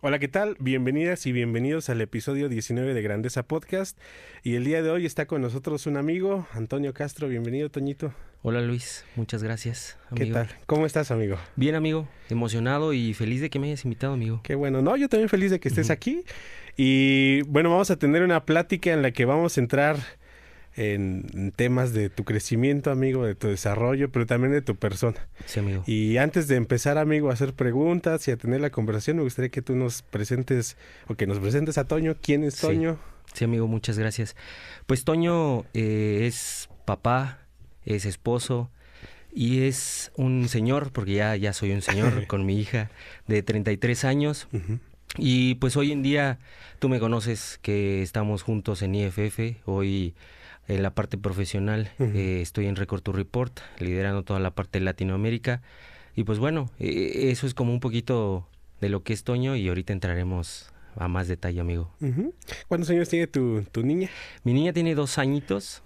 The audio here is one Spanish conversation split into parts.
Hola, ¿qué tal? Bienvenidas y bienvenidos al episodio 19 de Grandeza Podcast. Y el día de hoy está con nosotros un amigo, Antonio Castro. Bienvenido, Toñito. Hola Luis, muchas gracias, ¿Qué amigo. tal? ¿Cómo estás, amigo? Bien, amigo, emocionado y feliz de que me hayas invitado, amigo. Qué bueno. No, yo también feliz de que estés Ujú. aquí. Y bueno, vamos a tener una plática en la que vamos a entrar en temas de tu crecimiento, amigo, de tu desarrollo, pero también de tu persona. Sí, amigo. Y antes de empezar, amigo, a hacer preguntas y a tener la conversación, me gustaría que tú nos presentes, o que nos presentes a Toño. ¿Quién es Sí. Toño? Sí, amigo, muchas gracias. Pues Toño es papá, es esposo y es un señor, porque ya soy un señor con mi hija de 33 años. Ujú. Y pues hoy en día tú me conoces que estamos juntos en IFF. Hoy en la parte profesional Ujú. estoy en Record to Report, liderando toda la parte de Latinoamérica. Y pues bueno, eso es como un poquito de lo que es Toño y ahorita entraremos a más detalle, amigo. Ujú. ¿Cuántos años tiene tu niña? Mi niña tiene 2 añitos,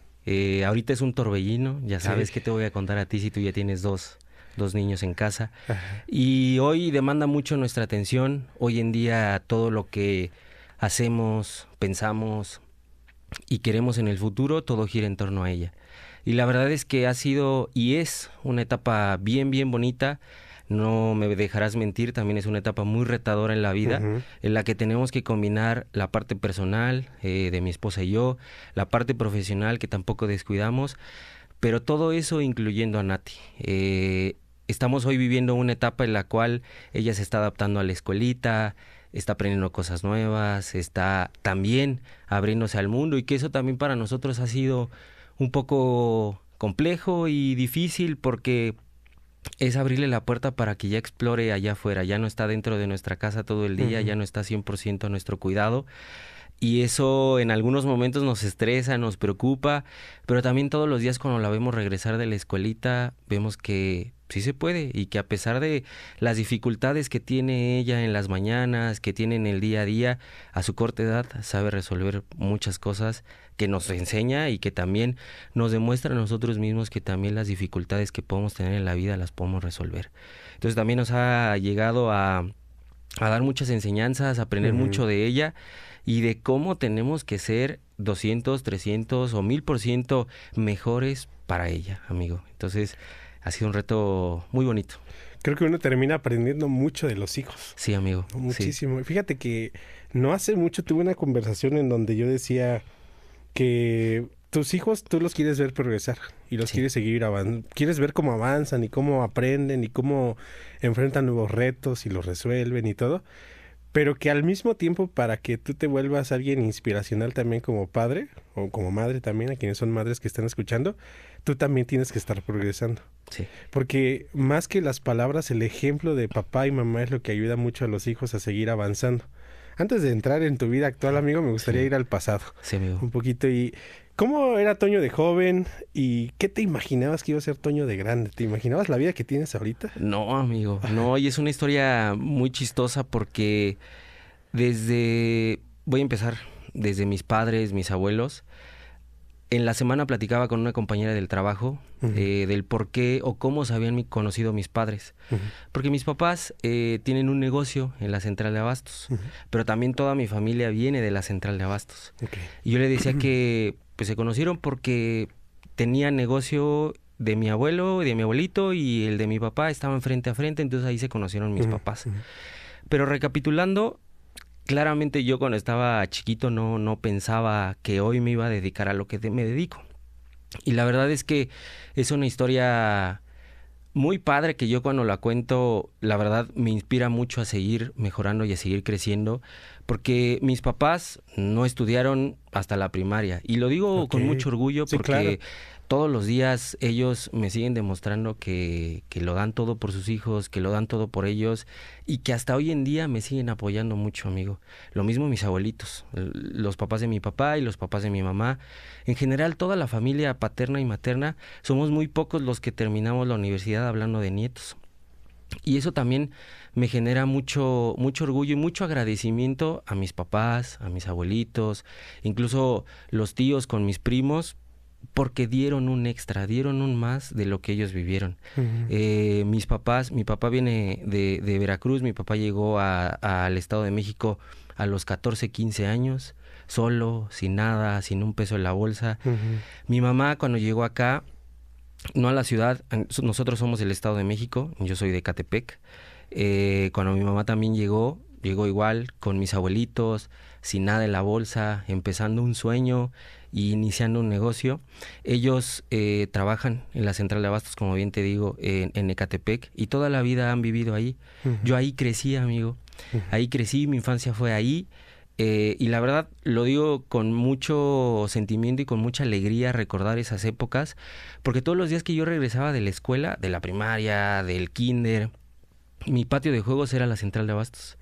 ahorita es un torbellino, ya sabes Sí. qué te voy a contar a ti si tú ya tienes dos niños en casa. Ajá. Y hoy demanda mucho nuestra atención. Hoy en día todo lo que hacemos, pensamos y queremos en el futuro, todo gira en torno a ella. Y la verdad es que ha sido y es una etapa bien, bien bonita. No me dejarás mentir, también es una etapa muy retadora en la vida, Ujú. en la que tenemos que combinar la parte personal de mi esposa y yo, la parte profesional que tampoco descuidamos, pero todo eso incluyendo a Nati. Estamos hoy viviendo una etapa en la cual ella se está adaptando a la escuelita, está aprendiendo cosas nuevas, está también abriéndose al mundo y que eso también para nosotros ha sido un poco complejo y difícil porque es abrirle la puerta para que ya explore allá afuera, ya no está dentro de nuestra casa todo el día, Ujú. ya no está 100% a nuestro cuidado. Y eso en algunos momentos nos estresa, nos preocupa, pero también todos los días cuando la vemos regresar de la escuelita, vemos que sí se puede y que a pesar de las dificultades que tiene ella en las mañanas, que tiene en el día a día, a su corta edad sabe resolver muchas cosas que nos enseña y que también nos demuestra a nosotros mismos que también las dificultades que podemos tener en la vida las podemos resolver. Entonces también nos ha llegado a dar muchas enseñanzas, a aprender Ujú. mucho de ella y de cómo tenemos que ser 200, 300 o 1000% mejores para ella, amigo. Entonces, ha sido un reto muy bonito. Creo que uno termina aprendiendo mucho de los hijos, Sí, amigo, ¿no? sí. Muchísimo. Y fíjate que no hace mucho tuve una conversación en donde yo decía que tus hijos tú los quieres ver progresar y los Sí. quieres seguir avanzando, quieres ver cómo avanzan y cómo aprenden y cómo enfrentan nuevos retos y los resuelven y todo, pero que al mismo tiempo para que tú te vuelvas alguien inspiracional también como padre o como madre también, a quienes son madres que están escuchando, tú también tienes que estar progresando. Sí. Porque más que las palabras, el ejemplo de papá y mamá es lo que ayuda mucho a los hijos a seguir avanzando. Antes de entrar en tu vida actual, amigo, me gustaría Sí. ir al pasado Sí, amigo. un poquito. ¿Y cómo era Toño de joven? ¿Y qué te imaginabas que iba a ser Toño de grande? ¿Te imaginabas la vida que tienes ahorita? No, amigo, no, y es una historia muy chistosa porque voy a empezar desde mis padres, mis abuelos. En la semana platicaba con una compañera del trabajo Ujú. del por qué o cómo se habían conocido mis padres. Ujú. Porque mis papás tienen un negocio en la central de abastos, Ujú. pero también toda mi familia viene de la central de abastos. Ok. Y yo le decía que pues se conocieron porque tenían negocio de mi abuelo y de mi abuelito y el de mi papá estaban frente a frente, entonces ahí se conocieron mis Ujú. papás. Ujú. Pero recapitulando, claramente yo cuando estaba chiquito no pensaba que hoy me iba a dedicar a lo que me dedico. Y la verdad es que es una historia muy padre que yo cuando la cuento, la verdad me inspira mucho a seguir mejorando y a seguir creciendo, porque mis papás no estudiaron hasta la primaria. Y lo digo Ok. con mucho orgullo Sí, claro. porque todos los días ellos me siguen demostrando que lo dan todo por sus hijos, que lo dan todo por ellos y que hasta hoy en día me siguen apoyando mucho, amigo. Lo mismo mis abuelitos, los papás de mi papá y los papás de mi mamá. En general, toda la familia paterna y materna, somos muy pocos los que terminamos la universidad hablando de nietos. Y eso también me genera mucho orgullo y mucho agradecimiento a mis papás, a mis abuelitos, incluso los tíos con mis primos, porque dieron un extra, dieron un más de lo que ellos vivieron. Mis papás, mi papá viene de Veracruz, mi papá llegó al Estado de México a los 14, 15 años, solo, sin nada, sin un peso en la bolsa. Mi mamá cuando llegó acá, no a la ciudad, nosotros somos del Estado de México, yo soy de Ecatepec. Cuando mi mamá también llegó igual con mis abuelitos, sin nada en la bolsa, empezando un sueño y iniciando un negocio. Ellos trabajan en la central de abastos, como bien te digo, en Ecatepec, y toda la vida han vivido ahí. Yo ahí crecí, amigo. Ahí crecí, mi infancia fue ahí. Y la verdad lo digo con mucho sentimiento y con mucha alegría recordar esas épocas, porque todos los días que yo regresaba de la escuela, de la primaria, del kinder, mi patio de juegos era la central de abastos.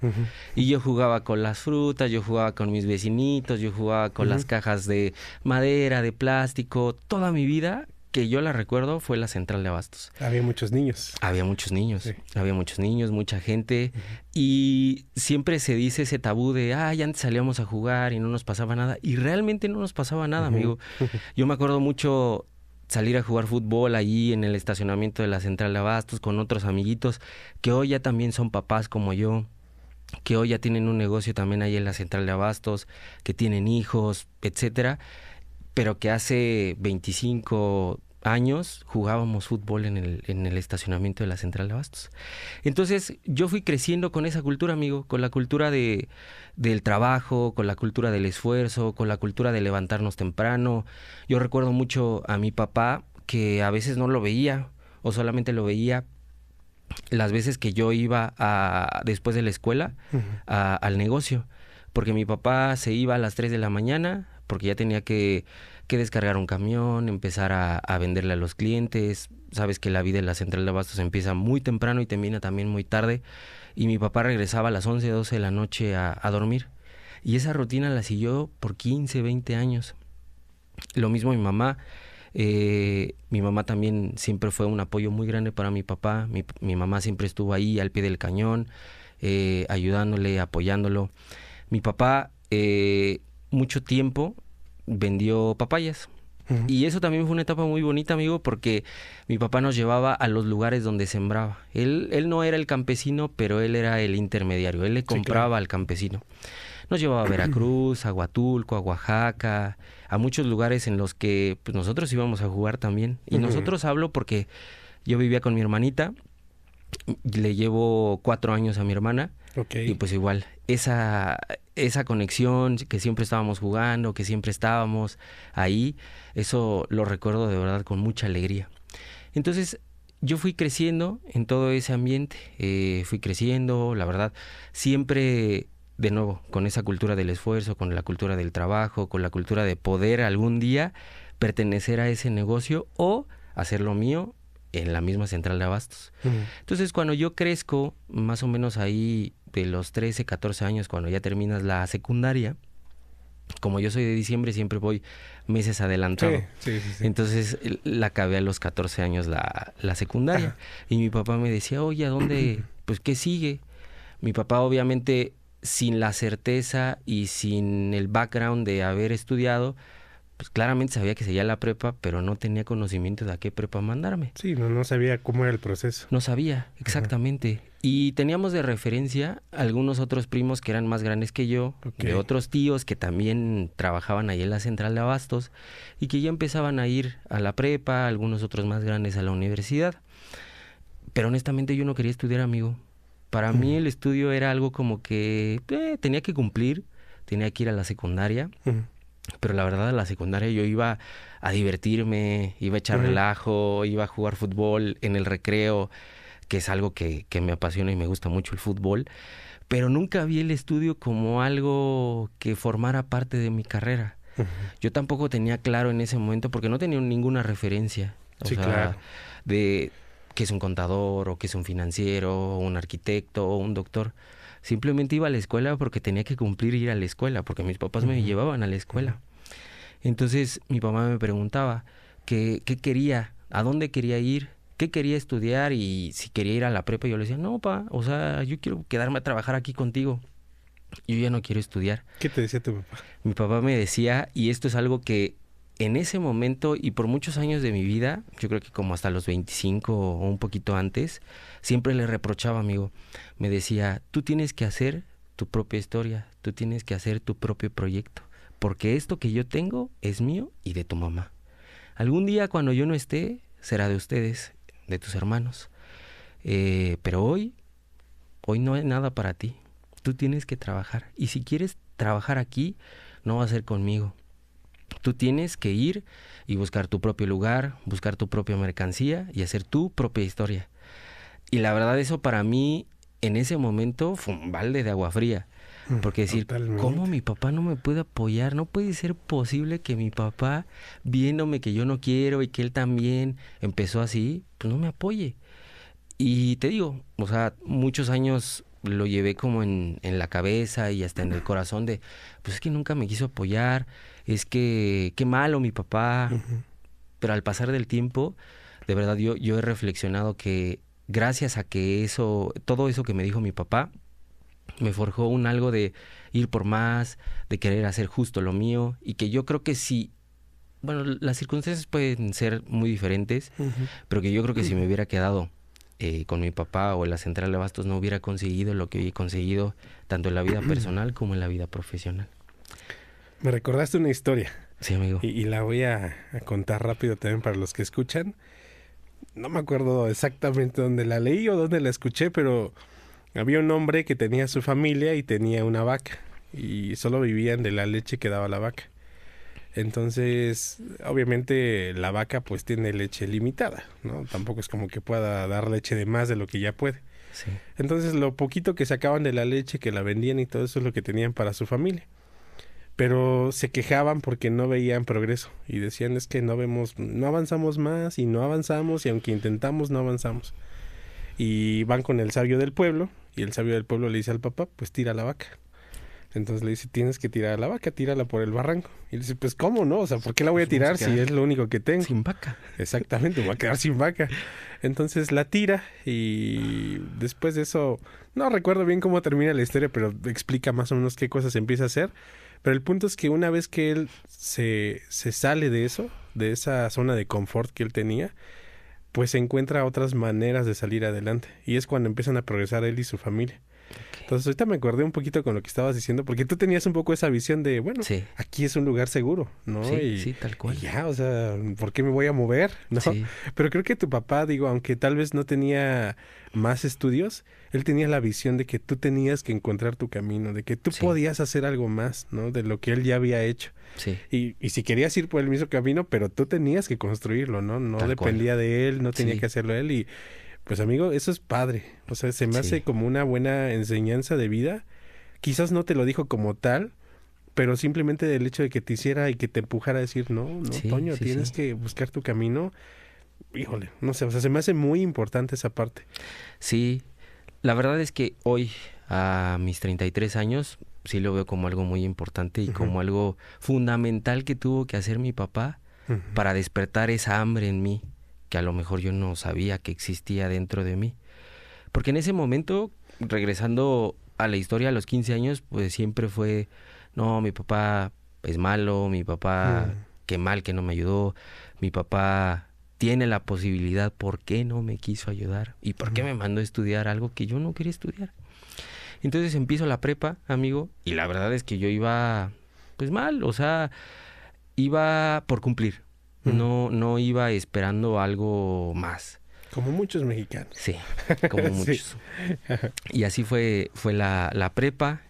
Y yo jugaba con las frutas, yo jugaba con mis vecinitos, yo jugaba con las cajas de madera, de plástico. Toda mi vida, que yo la recuerdo, fue la central de abastos. Había muchos niños. Había muchos niños, Sí. había muchos niños, mucha gente. Y siempre se dice ese tabú de, ay, antes salíamos a jugar y no nos pasaba nada. Y realmente no nos pasaba nada, amigo. Yo me acuerdo mucho salir a jugar fútbol allí en el estacionamiento de la central de abastos con otros amiguitos que hoy ya también son papás como yo, que hoy ya tienen un negocio también ahí en la central de abastos, que tienen hijos, etcétera, pero que hace 25 años jugábamos fútbol en el estacionamiento de la central de abastos. Entonces yo fui creciendo con esa cultura, amigo, con la cultura del trabajo, con la cultura del esfuerzo, con la cultura de levantarnos temprano. Yo recuerdo mucho a mi papá, que a veces no lo veía o solamente lo veía las veces que yo iba después de la escuela al negocio, porque mi papá se iba a las 3 de la mañana porque ya tenía que descargar un camión, empezar a venderle a los clientes. Sabes que la vida en la central de abastos empieza muy temprano y termina también muy tarde, y mi papá regresaba a las 11, 12 de la noche a dormir, y esa rutina la siguió por 15, 20 años. Lo mismo mi mamá. Mi mamá también siempre fue un apoyo muy grande para mi papá. Mi mamá siempre estuvo ahí al pie del cañón, ayudándole, apoyándolo. Mi papá mucho tiempo vendió papayas. Y eso también fue una etapa muy bonita, amigo, porque mi papá nos llevaba a los lugares donde sembraba. Él no era el campesino, pero él era el intermediario. Él le compraba, sí, claro, al campesino. Nos llevaba a Veracruz, a Huatulco, a Oaxaca, a muchos lugares en los que pues, nosotros íbamos a jugar también. Y nosotros hablo porque yo vivía con mi hermanita, le llevo 4 años a mi hermana. Y pues igual, esa conexión, que siempre estábamos jugando, que siempre estábamos ahí, eso lo recuerdo de verdad con mucha alegría. Entonces, yo fui creciendo en todo ese ambiente, fui creciendo, la verdad, siempre de nuevo, con esa cultura del esfuerzo, con la cultura del trabajo, con la cultura de poder algún día pertenecer a ese negocio o hacer lo mío en la misma central de abastos. Entonces, cuando yo crezco, más o menos ahí de los 13, 14 años, cuando ya terminas la secundaria, como yo soy de diciembre, siempre voy meses adelantado. Sí. Entonces, la acabé a los 14 años la secundaria. Y mi papá me decía, oye, ¿a dónde? Pues, ¿qué sigue? Mi papá, obviamente, sin la certeza y sin el background de haber estudiado, pues claramente sabía que seguía la prepa, pero no tenía conocimiento de a qué prepa mandarme. Sí, no sabía cómo era el proceso. No sabía, exactamente. Y teníamos de referencia algunos otros primos que eran más grandes que yo, de otros tíos que también trabajaban ahí en la central de abastos y que ya empezaban a ir a la prepa, algunos otros más grandes a la universidad. Pero honestamente yo no quería estudiar, amigo. Para mí el estudio era algo como que tenía que cumplir, tenía que ir a la secundaria. Pero la verdad, a la secundaria yo iba a divertirme, iba a echar relajo, iba a jugar fútbol en el recreo, que es algo que me apasiona y me gusta mucho el fútbol. Pero nunca vi el estudio como algo que formara parte de mi carrera. Yo tampoco tenía claro en ese momento, porque no tenía ninguna referencia. O sea, claro, de qué es un contador, o qué es un financiero, o un arquitecto, o un doctor. Simplemente iba a la escuela porque tenía que cumplir ir a la escuela, porque mis papás me llevaban a la escuela. Entonces mi papá me preguntaba qué quería, a dónde quería ir, qué quería estudiar y si quería ir a la prepa. Yo le decía, no, pa, o sea, yo quiero quedarme a trabajar aquí contigo. Yo ya no quiero estudiar. ¿Qué te decía tu papá? Mi papá me decía, y esto es algo que en ese momento y por muchos años de mi vida, yo creo que como hasta los 25 o un poquito antes, siempre le reprochaba, amigo. Me decía, tú tienes que hacer tu propia historia, tú tienes que hacer tu propio proyecto, porque esto que yo tengo es mío y de tu mamá. Algún día cuando yo no esté, será de ustedes, de tus hermanos. Pero hoy no hay nada para ti. Tú tienes que trabajar. Y si quieres trabajar aquí, no va a ser conmigo. Tú tienes que ir y buscar tu propio lugar, buscar tu propia mercancía y hacer tu propia historia. Y la verdad eso para mí en ese momento fue un balde de agua fría. Porque decir, Totalmente. ¿cómo mi papá no me puede apoyar? No puede ser posible que mi papá, viéndome que yo no quiero y que él también empezó así, pues no me apoye. Y te digo, o sea, muchos años lo llevé como en la cabeza y hasta en el corazón de, pues es que nunca me quiso apoyar, es que qué malo mi papá. Ujú. Pero al pasar del tiempo, de verdad yo he reflexionado que gracias a que todo eso que me dijo mi papá, me forjó un algo de ir por más, de querer hacer justo lo mío, y que yo creo que sí, bueno, las circunstancias pueden ser muy diferentes, Ujú. pero que yo creo que si me hubiera quedado con mi papá o en la central de abastos no hubiera conseguido lo que hoy he conseguido, tanto en la vida personal como en la vida profesional. Me recordaste una historia Sí, amigo. y la voy a contar rápido también para los que escuchan. No me acuerdo exactamente dónde la leí o dónde la escuché, pero había un hombre que tenía su familia y tenía una vaca y solo vivían de la leche que daba la vaca. Entonces, obviamente la vaca pues tiene leche limitada, ¿no? Tampoco es como que pueda dar leche de más de lo que ya puede. Sí. Entonces, lo poquito que sacaban de la leche, que la vendían y todo eso es lo que tenían para su familia. Pero se quejaban porque no veían progreso y decían es que no avanzamos más y no avanzamos y aunque intentamos no avanzamos. Y van con el sabio del pueblo y el sabio del pueblo le dice al papá, pues tira la vaca. Entonces le dice, tienes que tirar a la vaca, tírala por el barranco. Y le dice, pues ¿cómo no? O sea, ¿por qué la voy a Pues vamos a tirar si quedar es lo único que tengo? sin vaca. Exactamente, voy a quedar sin vaca. Entonces la tira y después de eso, no recuerdo bien cómo termina la historia, pero explica más o menos qué cosas empieza a hacer. Pero el punto es que una vez que él se sale de eso, de esa zona de confort que él tenía, pues encuentra otras maneras de salir adelante. Y es cuando empiezan a progresar él y su familia. Entonces ahorita me acordé un poquito con lo que estabas diciendo, porque tú tenías un poco esa visión de, bueno, Sí, aquí es un lugar seguro, ¿no? sí, sí, tal Y cual. ya, o sea, ¿por qué me voy a mover? ¿No? Sí, Pero creo que tu papá, digo, aunque tal vez no tenía más estudios, él tenía la visión de que tú tenías que encontrar tu camino, de que tú Sí. podías hacer algo más, ¿no? De lo que él ya había hecho. sí, Y si querías ir por el mismo camino, pero tú tenías que construirlo, ¿no? No Tal cual. dependía de él, no tenía Sí. que hacerlo él y pues amigo, eso es padre. O sea, se me hace Sí. como una buena enseñanza de vida. Quizás no te lo dijo como tal, pero simplemente del hecho de que te hiciera y que te empujara a decir, no, no, Sí, Toño, sí, tienes sí. que buscar tu camino. Híjole, no sé, o sea, se me hace muy importante esa parte. Sí, la verdad es que hoy, a mis 33 años, sí lo veo como algo muy importante y Ujú. como algo fundamental que tuvo que hacer mi papá Ujú. para despertar esa hambre en mí, que a lo mejor yo no sabía que existía dentro de mí. Porque en ese momento, regresando a la historia a los 15 años, pues siempre fue, no, mi papá es malo, mi papá, qué mal que no me ayudó, mi papá tiene la posibilidad, ¿por qué no me quiso ayudar? ¿Y por qué me mandó a estudiar algo que yo no quería estudiar? Entonces empiezo la prepa, amigo, y la verdad es que yo iba, pues mal, o sea, iba por cumplir, no iba esperando algo más. Como muchos mexicanos. Sí, como Sí. muchos. Y así fue la prepa.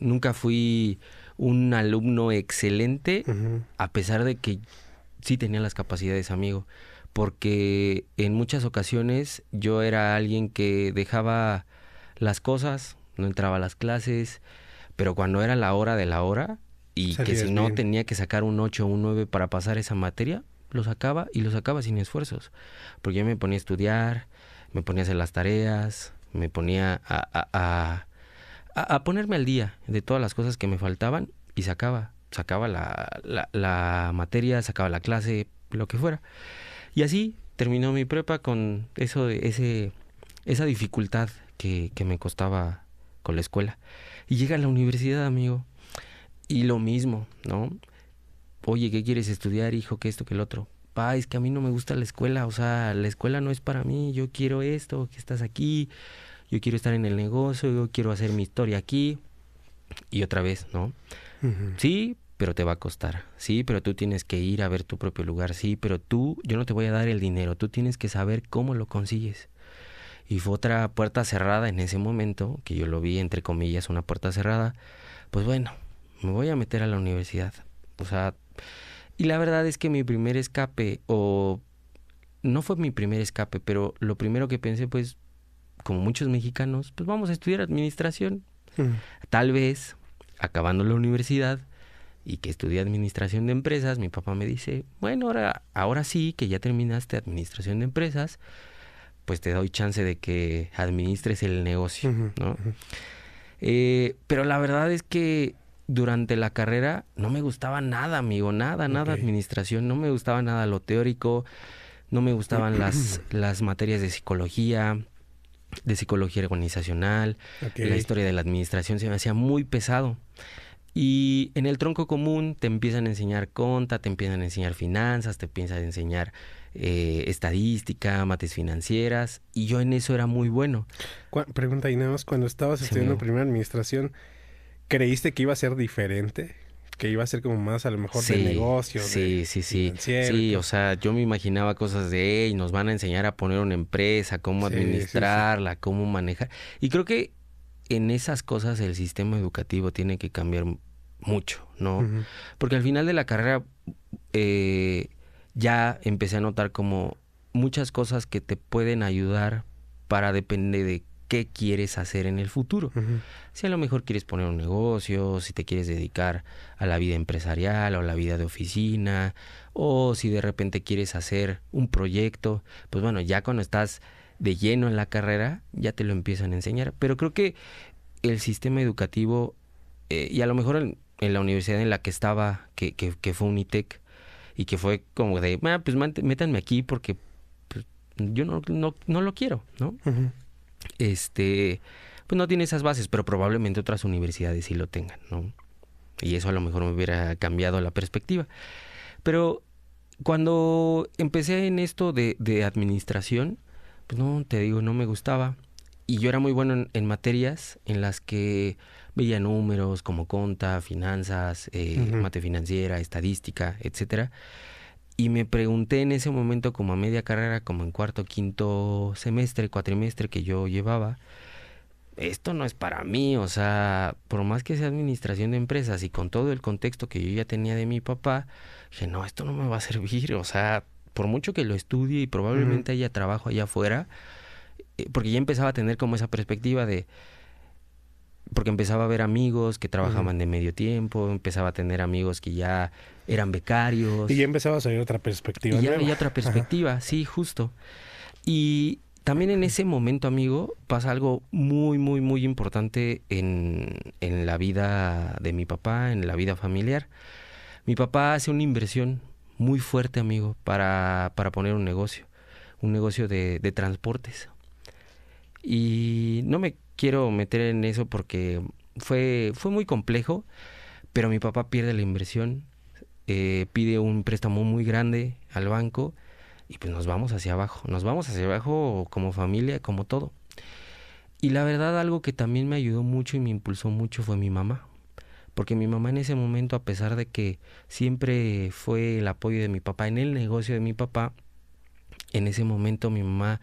Nunca fui un alumno excelente, Ujú. a pesar de que sí tenía las capacidades, amigo. Porque en muchas ocasiones yo era alguien que dejaba las cosas, no entraba a las clases, pero cuando era la hora de la hora, y que Salías si no bien. tenía que sacar un 8 o un 9 para pasar esa materia, lo sacaba y lo sacaba sin esfuerzos. Porque yo me ponía a estudiar, me ponía a hacer las tareas, me ponía a ponerme al día de todas las cosas que me faltaban y sacaba la materia, sacaba la clase, lo que fuera. Y así terminó mi prepa con esa dificultad que me costaba con la escuela. Y llega a la universidad, amigo, y lo mismo, ¿no? oye, ¿qué quieres estudiar, hijo? ¿Qué esto, qué el otro? Pa, es que a mí no me gusta la escuela, o sea, la escuela no es para mí, yo quiero esto, que estás aquí, yo quiero estar en el negocio, yo quiero hacer mi historia aquí. Y otra vez, ¿no? Ujú. Sí, pero te va a costar. Sí, pero tú tienes que ir a ver tu propio lugar. Sí, pero yo no te voy a dar el dinero. Tú tienes que saber cómo lo consigues. Y fue otra puerta cerrada en ese momento, que yo lo vi, entre comillas, una puerta cerrada. Pues bueno, me voy a meter a la universidad. O sea, y la verdad es que mi primer escape, o no fue mi primer escape, pero lo primero que pensé, pues, como muchos mexicanos, pues vamos a estudiar administración. Ujú. Tal vez, acabando la universidad y que estudié administración de empresas, mi papá me dice, bueno, ahora sí que ya terminaste administración de empresas, pues te doy chance de que administres el negocio, Ujú. ¿no? Ujú. Pero la verdad es que durante la carrera no me gustaba nada, amigo, nada Ok. administración, no me gustaba nada lo teórico, no me gustaban las materias de psicología organizacional, Ok. la historia de la administración se me hacía muy pesado. Y en el tronco común te empiezan a enseñar conta, te empiezan a enseñar finanzas, te empiezan a enseñar estadística, mates financieras, y yo en eso era muy bueno. Pregunta, y nada más, cuando estabas Sí, estudiando amigo. primera administración, ¿creíste que iba a ser diferente? Que iba a ser como más a lo mejor de Sí, negocio, de sí. financiero y Sí, o todo. sea, yo me imaginaba cosas de, hey, nos van a enseñar a poner una empresa, cómo Sí, sí, sí. administrarla, cómo manejar. Y creo que en esas cosas el sistema educativo tiene que cambiar mucho, ¿no? Ujú. Porque al final de la carrera eh, ya empecé a notar como muchas cosas que te pueden ayudar para depender de qué quieres hacer en el futuro. Ujú. Si a lo mejor quieres poner un negocio, si te quieres dedicar a la vida empresarial o a la vida de oficina, o si de repente quieres hacer un proyecto, pues bueno, ya cuando estás de lleno en la carrera, ya te lo empiezan a enseñar. Pero creo que el sistema educativo, y a lo mejor en la universidad en la que estaba, que fue Unitec, y que fue como de, pues métanme aquí porque pues, yo no lo quiero, ¿no? Ujú. Pues no tiene esas bases, pero probablemente otras universidades sí lo tengan, ¿no? Y eso a lo mejor me hubiera cambiado la perspectiva. Pero cuando empecé en esto de administración, pues no, te digo, no me gustaba. Y yo era muy bueno en materias en las que veía números como conta, finanzas, Ujú. mate financiera, estadística, etcétera. Y me pregunté en ese momento, como a media carrera, como en cuarto, quinto semestre, cuatrimestre que yo llevaba, esto no es para mí, o sea, por más que sea administración de empresas y con todo el contexto que yo ya tenía de mi papá, dije, no, esto no me va a servir, o sea, por mucho que lo estudie y Ujú. probablemente haya trabajo allá afuera, porque ya empezaba a tener como esa perspectiva de, porque empezaba a ver amigos que Ujú. trabajaban de medio tiempo, empezaba a tener amigos que ya eran Y ya becarios, empezaba a salir otra y perspectiva ya nueva. veía otra Ajá. perspectiva, sí, justo. Y también en ese momento, amigo, pasa algo muy importante en la vida de mi papá, en la vida familiar. Mi papá hace una inversión muy fuerte, amigo, para poner un negocio de transportes. Y no me quiero meter en eso porque fue muy complejo, pero mi papá pierde la inversión, pide un préstamo muy grande al banco y pues nos vamos hacia abajo como familia, como todo. Y la verdad algo que también me ayudó mucho y me impulsó mucho fue mi mamá, porque mi mamá en ese momento, a pesar de que siempre fue el apoyo de mi papá en el negocio de mi papá, en ese momento mi mamá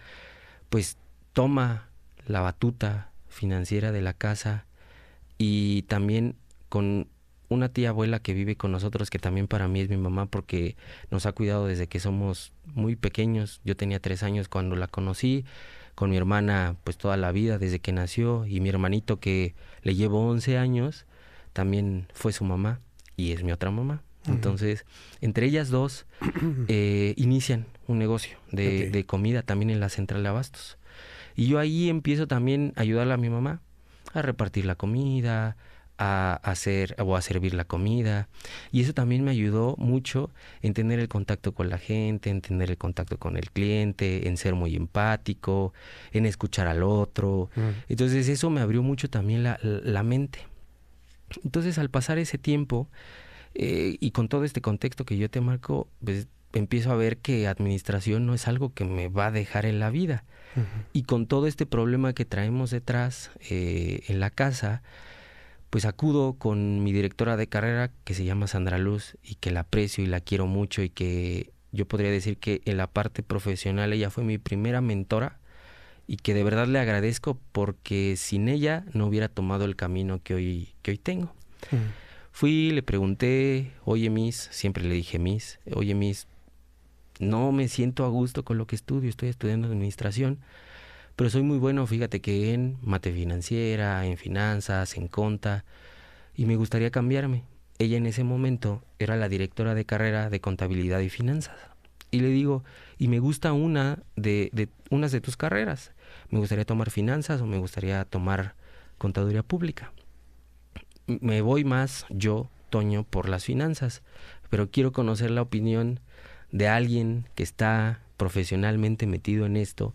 pues toma la batuta financiera de la casa y también con una tía abuela que vive con nosotros, que también para mí es mi mamá porque nos ha cuidado desde que somos muy pequeños. Yo tenía 3 años cuando la conocí, con mi hermana pues toda la vida desde que nació, y mi hermanito que le llevo 11 años también fue su mamá y es mi otra mamá. Ujú. Entonces, entre ellas dos inician un negocio Ok. de comida también en la central de abastos. Y yo ahí empiezo también a ayudarle a mi mamá a repartir la comida, a hacer o a servir la comida. Y eso también me ayudó mucho en tener el contacto con la gente, en tener el contacto con el cliente, en ser muy empático, en escuchar al otro. Ujú. Entonces eso me abrió mucho también la mente. Entonces al pasar ese tiempo, Y con todo este contexto que yo te marco, pues empiezo a ver que administración no es algo que me va a dejar en la vida. Ujú. Y con todo este problema que traemos detrás en la casa, pues acudo con mi directora de carrera, que se llama Sandra Luz, y que la aprecio y la quiero mucho, y que yo podría decir que en la parte profesional ella fue mi primera mentora, y que de verdad le agradezco porque sin ella no hubiera tomado el camino que hoy tengo. Ujú. Fui, le pregunté, oye Miss, siempre le dije Miss, oye Miss, no me siento a gusto con lo que estudio, estoy estudiando administración, pero soy muy bueno, fíjate que en mate financiera, en finanzas, en conta, y me gustaría cambiarme. Ella en ese momento era la directora de carrera de contabilidad y finanzas. Y le digo, y me gusta unas de tus carreras. Me gustaría tomar finanzas o me gustaría tomar contaduría pública. Me voy más yo, Toño, por las finanzas, pero quiero conocer la opinión de alguien que está profesionalmente metido en esto,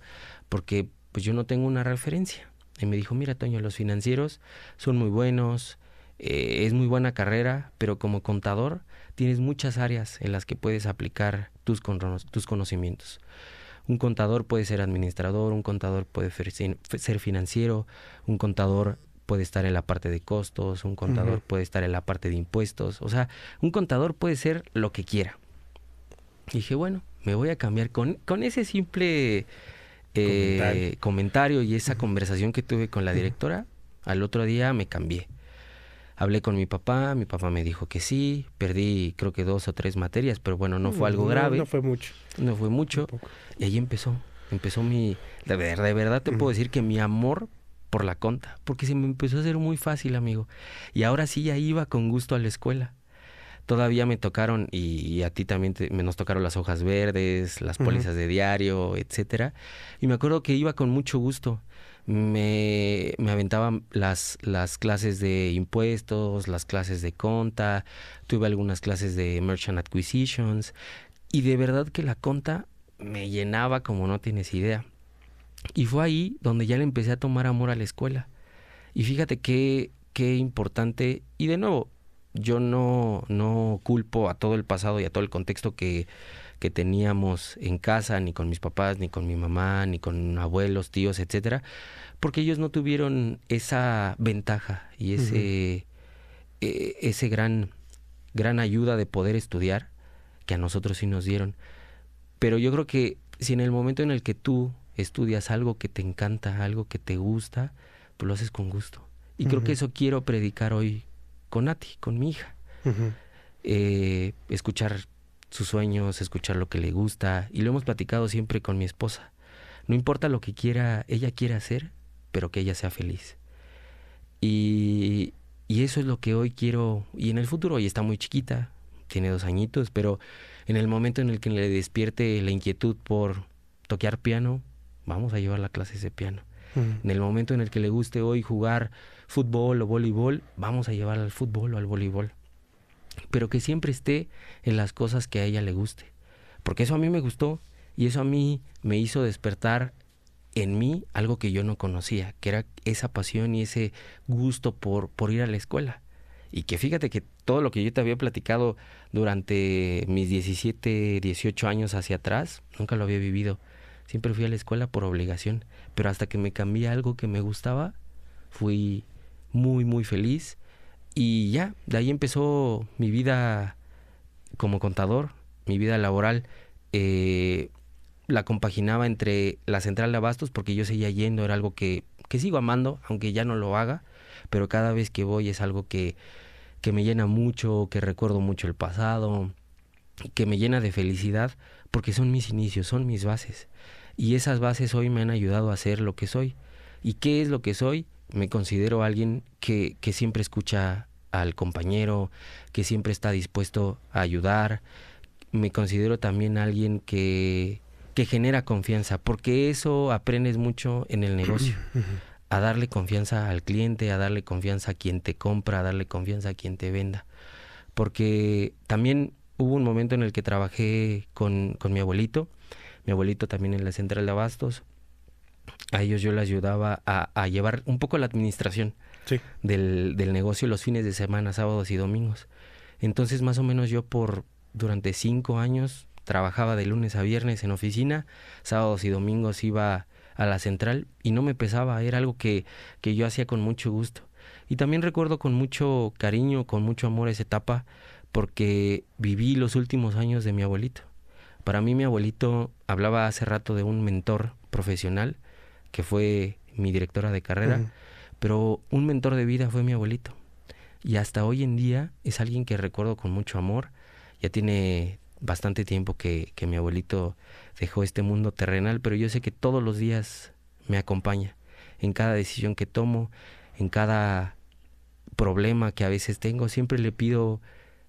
porque pues yo no tengo una referencia. Y me dijo, mira Toño, los financieros son muy buenos, es muy buena carrera, pero como contador tienes muchas áreas en las que puedes aplicar tus conocimientos. Un contador puede ser administrador, un contador puede ser financiero, un contador puede estar en la parte de costos, un contador puede estar en la parte de impuestos, o sea, un contador puede ser lo que quiera. Y dije, bueno, me voy a cambiar con ese simple comentario y esa conversación que tuve con la directora. Al otro día me cambié. Hablé con mi papá me dijo que sí, perdí creo que 2 o 3 materias, pero bueno, no fue algo grave. No fue mucho. No fue mucho. Y ahí empezó de verdad te puedo decir que mi amor por la conta, porque se me empezó a hacer muy fácil, amigo. Y ahora sí ya iba con gusto a la escuela. Todavía me tocaron, y a ti también nos tocaron las hojas verdes, las pólizas de diario, etcétera. Y me acuerdo que iba con mucho gusto. Me aventaban las clases de impuestos, las clases de conta, tuve algunas clases de merchant acquisitions, y de verdad que la conta me llenaba como no tienes idea. Y fue ahí donde ya le empecé a tomar amor a la escuela. Y fíjate qué importante, y de nuevo, yo no culpo a todo el pasado y a todo el contexto que teníamos en casa, ni con mis papás, ni con mi mamá, ni con abuelos, tíos, etcétera, porque ellos no tuvieron esa ventaja y ese gran ayuda de poder estudiar que a nosotros sí nos dieron. Pero yo creo que si en el momento en el que tú estudias algo que te encanta, algo que te gusta, pues lo haces con gusto. Y creo que eso quiero predicar hoy con Nati, con mi hija. Escuchar sus sueños, escuchar lo que le gusta, y lo hemos platicado siempre con mi esposa. No importa lo que ella quiera hacer, pero que ella sea feliz. Y eso es lo que hoy quiero, y en el futuro. Ella está muy chiquita, tiene 2 añitos, pero en el momento en el que le despierte la inquietud por tocar piano, vamos a llevarla a clases de piano. En el momento en el que le guste hoy jugar fútbol o voleibol, vamos a llevarla al fútbol o al voleibol. Pero que siempre esté en las cosas que a ella le guste. Porque eso a mí me gustó, y eso a mí me hizo despertar en mí algo que yo no conocía, que era esa pasión y ese gusto por ir a la escuela. Y que fíjate que todo lo que yo te había platicado durante mis 17, 18 años hacia atrás, nunca lo había vivido. Siempre fui a la escuela por obligación, pero hasta que me cambié a algo que me gustaba, fui muy, muy feliz. Y ya, de ahí empezó mi vida como contador, mi vida laboral. La compaginaba entre la central de abastos, porque yo seguía yendo, era algo que sigo amando, aunque ya no lo haga, pero cada vez que voy es algo que me llena mucho, que recuerdo mucho el pasado, que me llena de felicidad, porque son mis inicios, son mis bases. Y esas bases hoy me han ayudado a ser lo que soy. ¿Y qué es lo que soy? Me considero alguien que siempre escucha al compañero, que siempre está dispuesto a ayudar. Me considero también alguien que genera confianza, porque eso aprendes mucho en el negocio. A darle confianza al cliente, a darle confianza a quien te compra, a darle confianza a quien te venda. Porque también hubo un momento en el que trabajé con mi abuelito también en la central de abastos. A ellos yo les ayudaba a llevar un poco la administración del negocio los fines de semana, sábados y domingos. Entonces, más o menos yo durante 5 años trabajaba de lunes a viernes en oficina, sábados y domingos iba a la central y no me pesaba, era algo que yo hacía con mucho gusto. Y también recuerdo con mucho cariño, con mucho amor esa etapa, porque viví los últimos años de mi abuelito. Para mí mi abuelito, hablaba hace rato de un mentor profesional, que fue mi directora de carrera, pero un mentor de vida fue mi abuelito. Y hasta hoy en día es alguien que recuerdo con mucho amor. Ya tiene bastante tiempo que mi abuelito dejó este mundo terrenal, pero yo sé que todos los días me acompaña en cada decisión que tomo, en cada problema que a veces tengo. Siempre le pido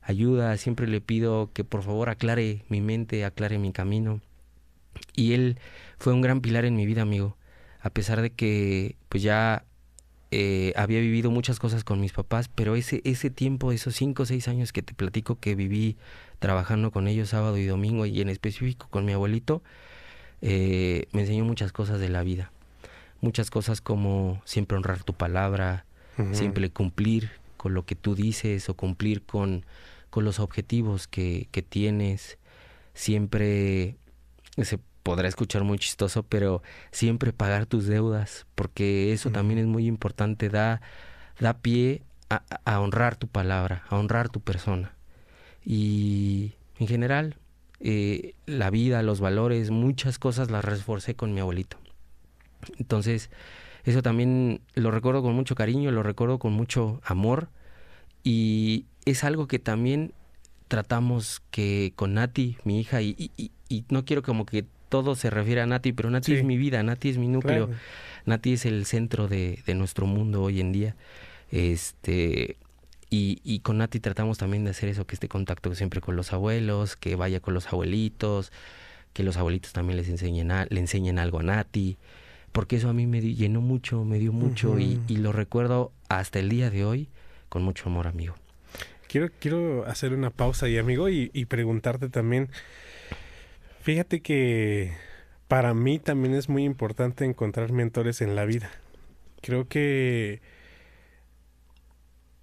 ayuda, siempre le pido que por favor aclare mi mente, aclare mi camino. Y él fue un gran pilar en mi vida, amigo. A pesar de que pues ya había vivido muchas cosas con mis papás, pero ese tiempo, esos 5 o 6 años que te platico que viví trabajando con ellos sábado y domingo, y en específico con mi abuelito, me enseñó muchas cosas de la vida. Muchas cosas como siempre honrar tu palabra, siempre cumplir con lo que tú dices o cumplir con los objetivos que tienes. Siempre, se podrá escuchar muy chistoso, pero siempre pagar tus deudas, porque eso también es muy importante, da pie a honrar tu palabra, a honrar tu persona. Y en general, la vida, los valores, muchas cosas las reforcé con mi abuelito. Entonces, eso también lo recuerdo con mucho cariño, lo recuerdo con mucho amor, y es algo que también tratamos que con Nati, mi hija, y no quiero como que todo se refiere a Nati, pero Nati es mi vida, Nati es mi núcleo, claro. Nati es el centro de nuestro mundo hoy en día. Y con Nati tratamos también de hacer eso, que esté contacto siempre con los abuelos, que vaya con los abuelitos, que los abuelitos también le enseñen algo a Nati, porque eso a mí me llenó mucho, me dio mucho, y lo recuerdo hasta el día de hoy con mucho amor, amigo. Quiero hacer una pausa ahí, amigo, y preguntarte también. Fíjate que para mí también es muy importante encontrar mentores en la vida. Creo que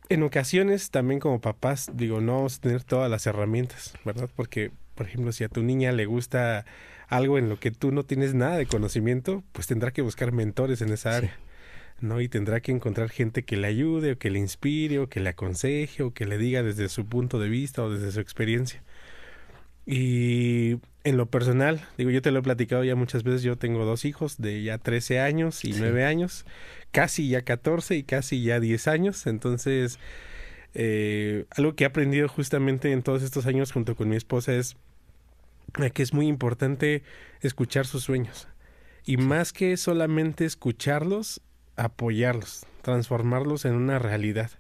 en ocasiones también como papás, digo, no vamos a tener todas las herramientas, ¿verdad? Porque, por ejemplo, si a tu niña le gusta algo en lo que tú no tienes nada de conocimiento, pues tendrá que buscar mentores en esa área, ¿no? Y tendrá que encontrar gente que le ayude, o que le inspire, o que le aconseje, o que le diga desde su punto de vista o desde su experiencia. Y en lo personal, digo, yo te lo he platicado ya muchas veces, yo tengo 2 hijos de ya 13 años y 9 años, casi ya 14 y casi ya 10 años, entonces algo que he aprendido justamente en todos estos años junto con mi esposa es que es muy importante escuchar sus sueños, y más que solamente escucharlos, apoyarlos, transformarlos en una realidad.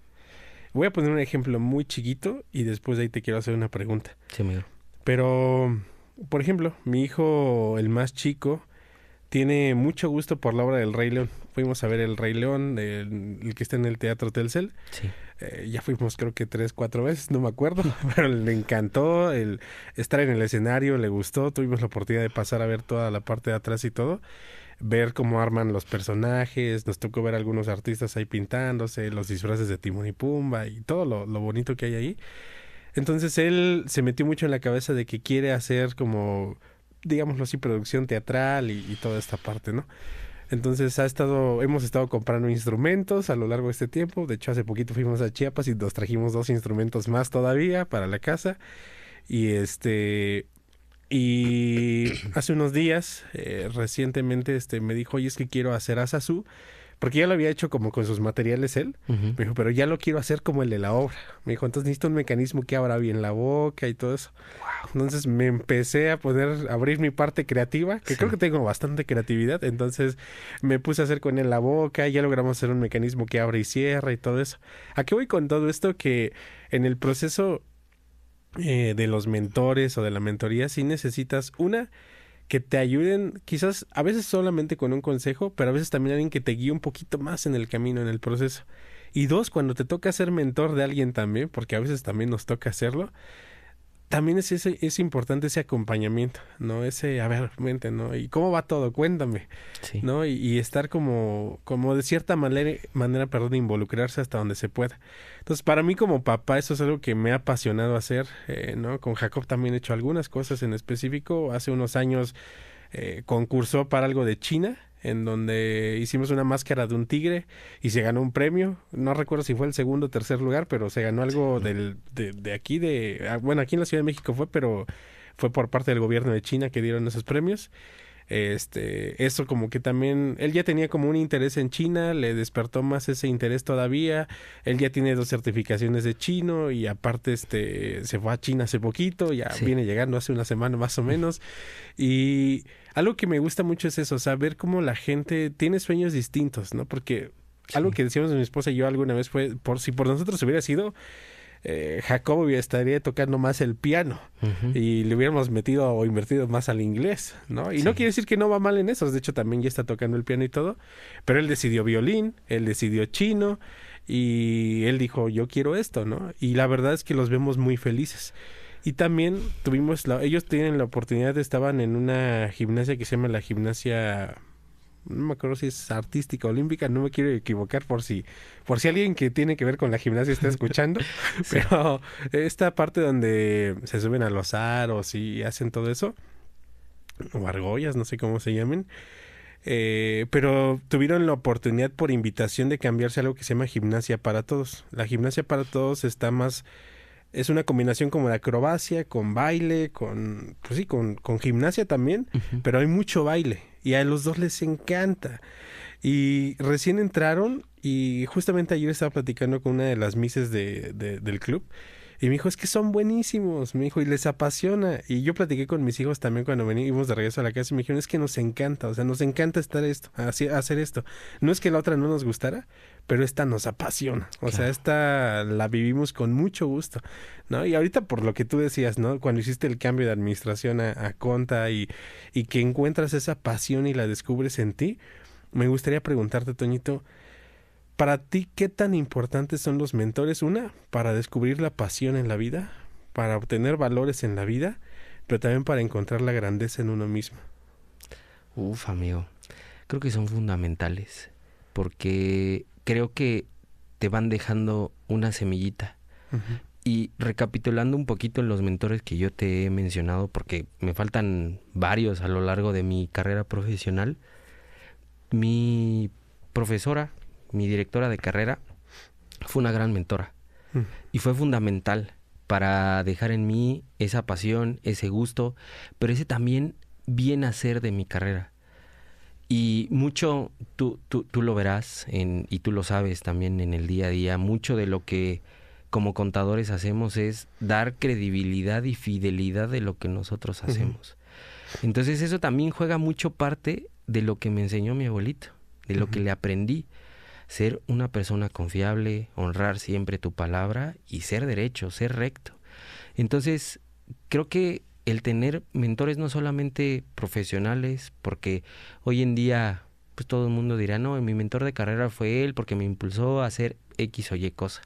Voy a poner un ejemplo muy chiquito y después de ahí te quiero hacer una pregunta. Sí, amigo. Pero, por ejemplo, mi hijo, el más chico, tiene mucho gusto por la obra del Rey León. Fuimos a ver el Rey León, el que está en el Teatro Telcel. Sí. Ya fuimos creo que 3, 4 veces, no me acuerdo, pero le encantó el estar en el escenario, le gustó. Tuvimos la oportunidad de pasar a ver toda la parte de atrás y todo, ver cómo arman los personajes. Nos tocó ver a algunos artistas ahí pintándose, los disfraces de Timón y Pumba y todo lo bonito que hay ahí. Entonces él se metió mucho en la cabeza de que quiere hacer como, digámoslo así, producción teatral y toda esta parte, ¿no? Entonces hemos estado comprando instrumentos a lo largo de este tiempo. De hecho, hace poquito fuimos a Chiapas y nos trajimos 2 instrumentos más todavía para la casa. Y hace unos días, recientemente, me dijo, oye, es que quiero hacer Azazu, porque ya lo había hecho como con sus materiales él. Me dijo, pero ya lo quiero hacer como el de la obra. Me dijo, entonces necesito un mecanismo que abra bien la boca y todo eso. Wow. Entonces me empecé a abrir mi parte creativa, que creo que tengo bastante creatividad. Entonces me puse a hacer con él la boca, y ya logramos hacer un mecanismo que abre y cierra y todo eso. ¿A qué voy con todo esto? Que en el proceso de los mentores o de la mentoría sí necesitas que te ayuden, quizás a veces solamente con un consejo, pero a veces también alguien que te guíe un poquito más en el camino, en el proceso. Y 2, cuando te toca ser mentor de alguien también, porque a veces también nos toca hacerlo, también es importante ese acompañamiento, ¿no? Ese, a ver, vente, ¿no? ¿Y cómo va todo? Cuéntame, Sí. ¿no? Y estar como de cierta manera, perdón, involucrarse hasta donde se pueda. Entonces, para mí como papá, eso es algo que me ha apasionado hacer, ¿no? Con Jacob también he hecho algunas cosas en específico. Hace unos años concursó para algo de China, en donde hicimos una máscara de un tigre y se ganó un premio. No recuerdo si fue el segundo o tercer lugar, pero se ganó algo de aquí, bueno, aquí en la Ciudad de México fue, pero fue por parte del gobierno de China que dieron esos premios. Eso como que también, él ya tenía como un interés en China, le despertó más ese interés todavía. Él ya tiene 2 certificaciones de chino y aparte se fue a China hace poquito, ya Sí. viene llegando hace una semana más o menos. Y algo que me gusta mucho es eso, saber cómo la gente tiene sueños distintos, ¿no? Porque algo Sí. que decíamos mi esposa y yo alguna vez fue, si por nosotros hubiera sido, Jacobo estaría tocando más el piano Ujú. y le hubiéramos metido o invertido más al inglés, ¿no? Y no Sí. quiere decir que no va mal en eso, de hecho también ya está tocando el piano y todo, pero él decidió violín, él decidió chino y él dijo, yo quiero esto, ¿no? Y la verdad es que los vemos muy felices. Y también ellos tienen la oportunidad, estaban en una gimnasia que se llama la gimnasia, no me acuerdo si es artística olímpica, no me quiero equivocar por si alguien que tiene que ver con la gimnasia está escuchando, Sí. pero esta parte donde se suben a los aros y hacen todo eso, o argollas, no sé cómo se llamen, pero tuvieron la oportunidad por invitación de cambiarse a algo que se llama gimnasia para todos. La gimnasia para todos es una combinación como de acrobacia, con baile, pues sí, con gimnasia también, Ujú. pero hay mucho baile y a los dos les encanta. Y recién entraron y justamente ayer estaba platicando con una de las mises del club y me dijo, es que son buenísimos, me dijo, y les apasiona. Y yo platiqué con mis hijos también cuando venimos de regreso a la casa y me dijeron, es que nos encanta, o sea, nos encanta hacer esto. No es que la otra no nos gustara, pero esta nos apasiona. O sea, Claro. esta la vivimos con mucho gusto, ¿no? Y ahorita por lo que tú decías, ¿no? Cuando hiciste el cambio de administración a Conta y que encuentras esa pasión y la descubres en ti, me gustaría preguntarte, Toñito, para ti, ¿qué tan importantes son los mentores? Una, para descubrir la pasión en la vida, para obtener valores en la vida, pero también para encontrar la grandeza en uno mismo. Uf, amigo. Creo que son fundamentales porque creo que te van dejando una semillita. Ujú. Y recapitulando un poquito los mentores que yo te he mencionado, porque me faltan varios a lo largo de mi carrera profesional, mi profesora, mi directora de carrera, fue una gran mentora Mm. y fue fundamental para dejar en mí esa pasión, ese gusto, pero ese también bien hacer de mi carrera. Y mucho, tú lo verás y tú lo sabes también en el día a día, mucho de lo que como contadores hacemos es dar credibilidad y fidelidad de lo que nosotros Ujú. hacemos. Entonces eso también juega mucho parte de lo que me enseñó mi abuelito, de lo que Ujú. le aprendí. Ser una persona confiable, honrar siempre tu palabra y ser derecho, ser recto. Entonces, creo que el tener mentores no solamente profesionales, porque hoy en día pues todo el mundo dirá, no, mi mentor de carrera fue él porque me impulsó a hacer X o Y cosa.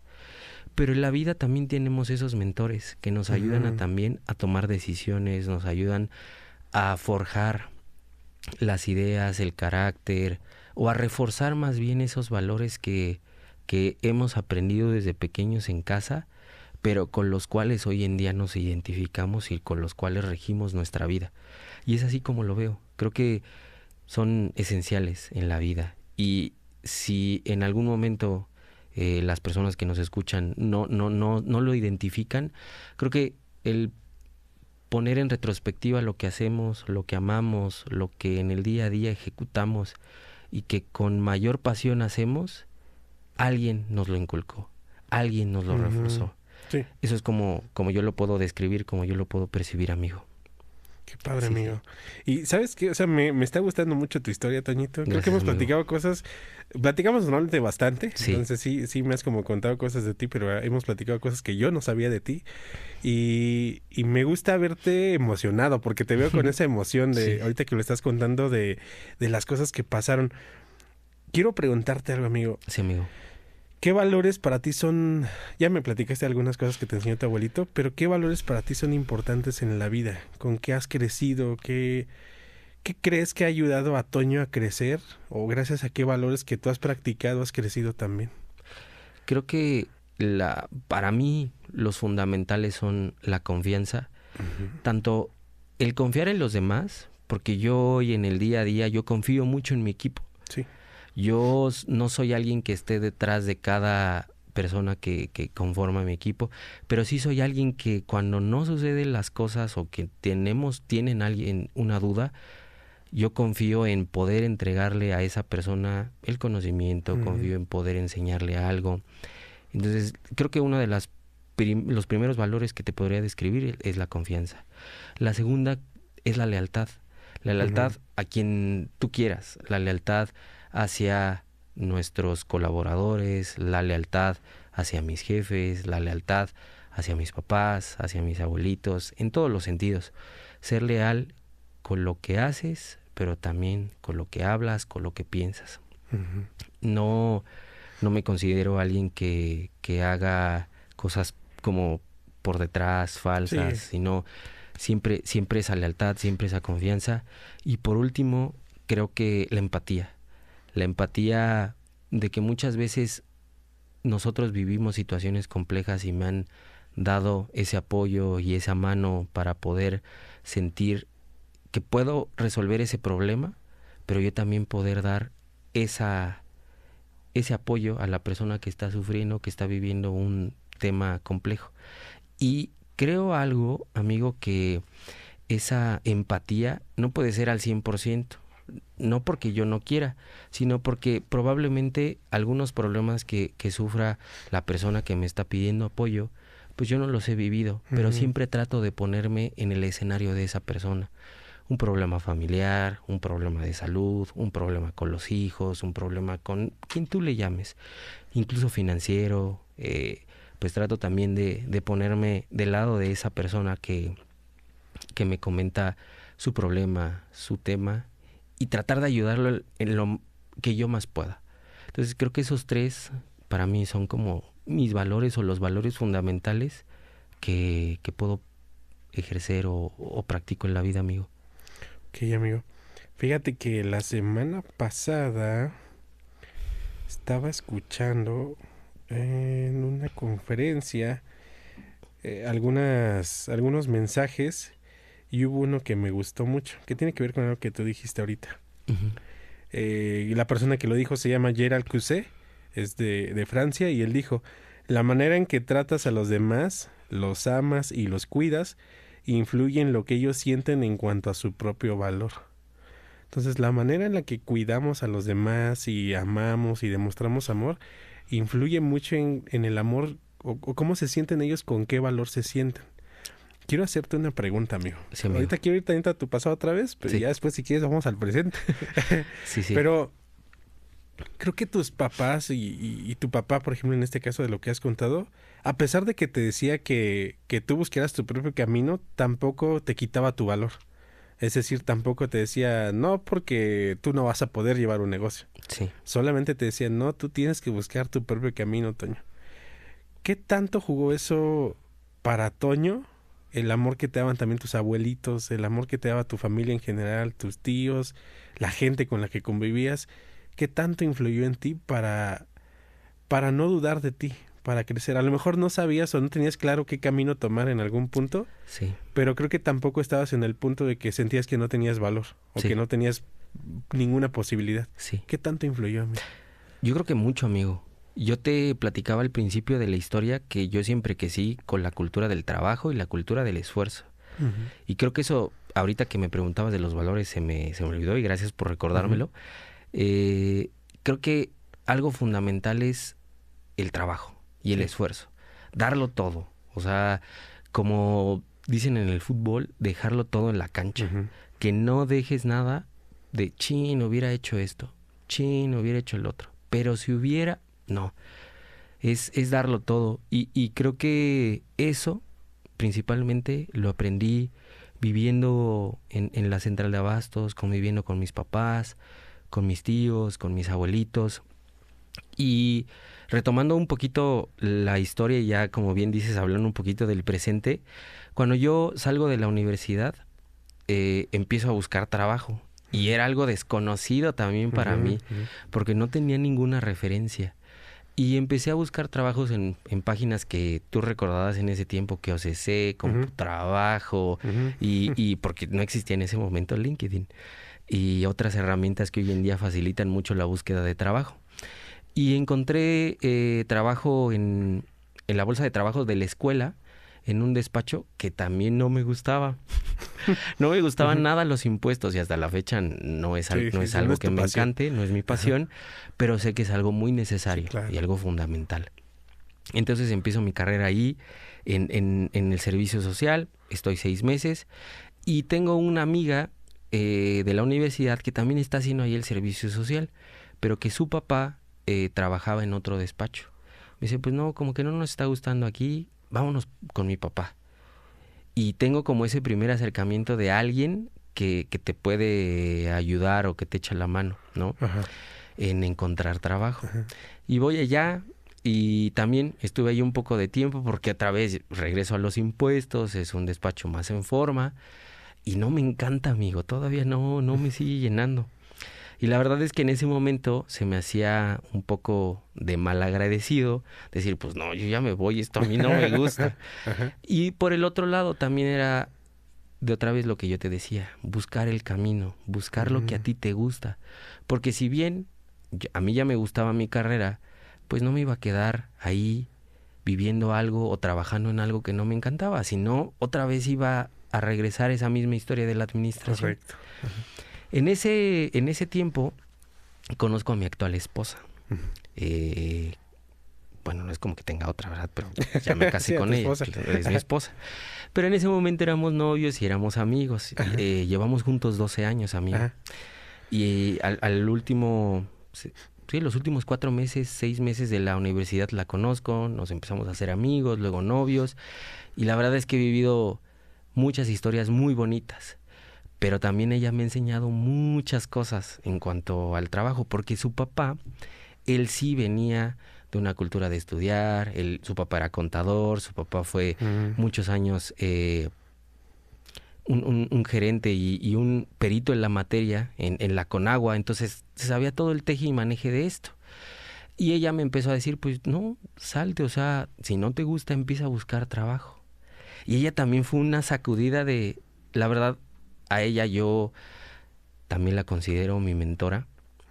Pero en la vida también tenemos esos mentores que nos ayudan Ujú. también a tomar decisiones, nos ayudan a forjar las ideas, el carácter, o a reforzar más bien esos valores que hemos aprendido desde pequeños en casa, pero con los cuales hoy en día nos identificamos y con los cuales regimos nuestra vida. Y es así como lo veo. Creo que son esenciales en la vida. Y si en algún momento las personas que nos escuchan no lo identifican, creo que el poner en retrospectiva lo que hacemos, lo que amamos, lo que en el día a día ejecutamos y que con mayor pasión hacemos, alguien nos lo inculcó, alguien nos lo Ujú. reforzó. Sí, Eso es como yo lo puedo describir, como yo lo puedo percibir, amigo. qué padre, Sí, sí. amigo. Y ¿sabes qué? O sea, me está gustando mucho tu historia, Toñito. Creo que Gracias, hemos amigo. platicado platicamos normalmente bastante, Sí. entonces sí me has como contado cosas de ti, pero hemos platicado cosas que yo no sabía de ti. Y me gusta verte emocionado, porque te veo con esa emoción de, Sí. ahorita que lo estás contando, de las cosas que pasaron. Quiero preguntarte algo, amigo. Sí, amigo. ¿Qué valores para ti son, ya me platicaste algunas cosas que te enseñó tu abuelito, pero qué valores para ti son importantes en la vida? ¿Con qué has crecido? ¿Qué crees que ha ayudado a Toño a crecer? ¿O gracias a qué valores que tú has practicado has crecido también? Creo que para mí los fundamentales son la confianza, tanto el confiar en los demás, porque yo hoy en el día a día yo confío mucho en mi equipo. Sí. Yo no soy alguien que esté detrás de cada persona que conforma mi equipo, pero sí soy alguien que cuando no suceden las cosas o que tienen alguien una duda, yo confío en poder entregarle a esa persona el conocimiento, confío en poder enseñarle algo. Entonces, creo que uno de los primeros valores que te podría describir es la confianza. La segunda es la lealtad. La lealtad a quien tú quieras, la lealtad hacia nuestros colaboradores, la lealtad hacia mis jefes, la lealtad hacia mis papás, hacia mis abuelitos, en todos los sentidos. Ser leal con lo que haces, pero también con lo que hablas, con lo que piensas. No me considero alguien que haga cosas como por detrás, falsas, sino siempre esa lealtad, siempre esa confianza. Y por último, creo que la empatía. La empatía de que muchas veces nosotros vivimos situaciones complejas y me han dado ese apoyo y esa mano para poder sentir que puedo resolver ese problema, pero yo también poder dar ese apoyo a la persona que está sufriendo, que está viviendo un tema complejo. Y creo algo, amigo, que esa empatía no puede ser al 100%, no porque yo no quiera, sino porque probablemente algunos problemas que sufra la persona que me está pidiendo apoyo, pues yo no los he vivido, pero siempre trato de ponerme en el escenario de esa persona. Un problema familiar, un problema de salud, un problema con los hijos, un problema con quien tú le llames, incluso financiero, pues trato también de ponerme del lado de esa persona que me comenta su problema, su tema, y tratar de ayudarlo en lo que yo más pueda. Entonces creo que esos tres para mí son como mis valores o los valores fundamentales que puedo ejercer o practico en la vida, amigo. Ok, amigo. Fíjate que la semana pasada estaba escuchando en una conferencia algunos mensajes y hubo uno que me gustó mucho, que tiene que ver con algo que tú dijiste ahorita. Y la persona que lo dijo se llama Gerald Cusset, es de Francia, y él dijo: la manera en que tratas a los demás, los amas y los cuidas, influye en lo que ellos sienten en cuanto a su propio valor. Entonces, la manera en la que cuidamos a los demás y amamos y demostramos amor, influye mucho en el amor o cómo se sienten ellos, con qué valor se sienten. Quiero hacerte una pregunta, amigo. Sí, amigo. Ahorita quiero ir también a tu pasado otra vez, pero ya después, si quieres, vamos al presente. Sí. Pero creo que tus papás y tu papá, por ejemplo, en este caso de lo que has contado, a pesar de que te decía que tú buscaras tu propio camino, tampoco te quitaba tu valor. Es decir, tampoco te decía, no, porque tú no vas a poder llevar un negocio. Sí. Solamente te decía, no, tú tienes que buscar tu propio camino, Toño. ¿Qué tanto jugó eso para Toño? El amor que te daban también tus abuelitos, el amor que te daba tu familia en general, tus tíos, la gente con la que convivías. ¿Qué tanto influyó en ti para no dudar de ti, para crecer? A lo mejor no sabías o no tenías claro qué camino tomar en algún punto, Sí. pero creo que tampoco estabas en el punto de que sentías que no tenías valor o que no tenías ninguna posibilidad. Sí. ¿Qué tanto influyó en mí? Yo creo que mucho, amigo. Yo te platicaba al principio de la historia que yo siempre crecí con la cultura del trabajo y la cultura del esfuerzo. Y creo que eso, ahorita que me preguntabas de los valores, se me olvidó, y gracias por recordármelo. Creo que algo fundamental es el trabajo y el esfuerzo. Darlo todo. O sea, como dicen en el fútbol, dejarlo todo en la cancha. Que no dejes nada de, chin, hubiera hecho esto, chin, hubiera hecho el otro. Pero si hubiera, no. Es darlo todo. Y creo que eso, principalmente, lo aprendí viviendo en la central de abastos, conviviendo con mis papás, con mis tíos, con mis abuelitos. Y retomando un poquito la historia y ya, como bien dices, hablando un poquito del presente, cuando yo salgo de la universidad, empiezo a buscar trabajo. Y era algo desconocido también para mí, porque no tenía ninguna referencia. Y empecé a buscar trabajos en páginas que tú recordabas en ese tiempo, que OCC, CompuTrabajo, y porque no existía en ese momento LinkedIn, y otras herramientas que hoy en día facilitan mucho la búsqueda de trabajo. Y encontré trabajo en la bolsa de trabajo de la escuela, en un despacho que también no me gustaba. No me gustaban nada los impuestos y hasta la fecha no es algo que me encante, no es mi pasión, pero sé que es algo muy necesario y algo fundamental. Entonces empiezo mi carrera ahí en el servicio social, estoy 6 meses y tengo una amiga de la universidad que también está haciendo ahí el servicio social, pero que su papá trabajaba en otro despacho. Me dice, pues no, como que no nos está gustando aquí, vámonos con mi papá. Y tengo como ese primer acercamiento de alguien que te puede ayudar o que te echa la mano, ¿no? En encontrar trabajo. Y voy allá y también estuve ahí un poco de tiempo porque otra vez regreso a los impuestos, es un despacho más en forma y no me encanta, amigo, todavía no me sigue llenando. Y la verdad es que en ese momento se me hacía un poco de mal agradecido decir, pues no, yo ya me voy, esto a mí no me gusta. Y por el otro lado también era de otra vez lo que yo te decía, buscar el camino, buscar lo que a ti te gusta. Porque si bien a mí ya me gustaba mi carrera, pues no me iba a quedar ahí viviendo algo o trabajando en algo que no me encantaba, sino otra vez iba a regresar esa misma historia de la administración. Correcto. En ese tiempo conozco a mi actual esposa. Bueno, no es como que tenga otra, ¿verdad? Pero ya me casé con ella, es mi esposa. Pero en ese momento éramos novios y éramos amigos. Llevamos juntos 12 años, amigo. Y al último, sí, los últimos 4 meses, 6 meses de la universidad la conozco, nos empezamos a hacer amigos, luego novios. Y la verdad es que he vivido muchas historias muy bonitas. Pero también ella me ha enseñado muchas cosas en cuanto al trabajo, porque su papá, él sí venía de una cultura de estudiar, su papá era contador, su papá fue muchos años un gerente y un perito en la materia, en la Conagua, entonces se sabía todo el teje y maneje de esto. Y ella me empezó a decir, pues no, salte, o sea, si no te gusta, empieza a buscar trabajo. Y ella también fue una sacudida de, la verdad, a ella yo también la considero mi mentora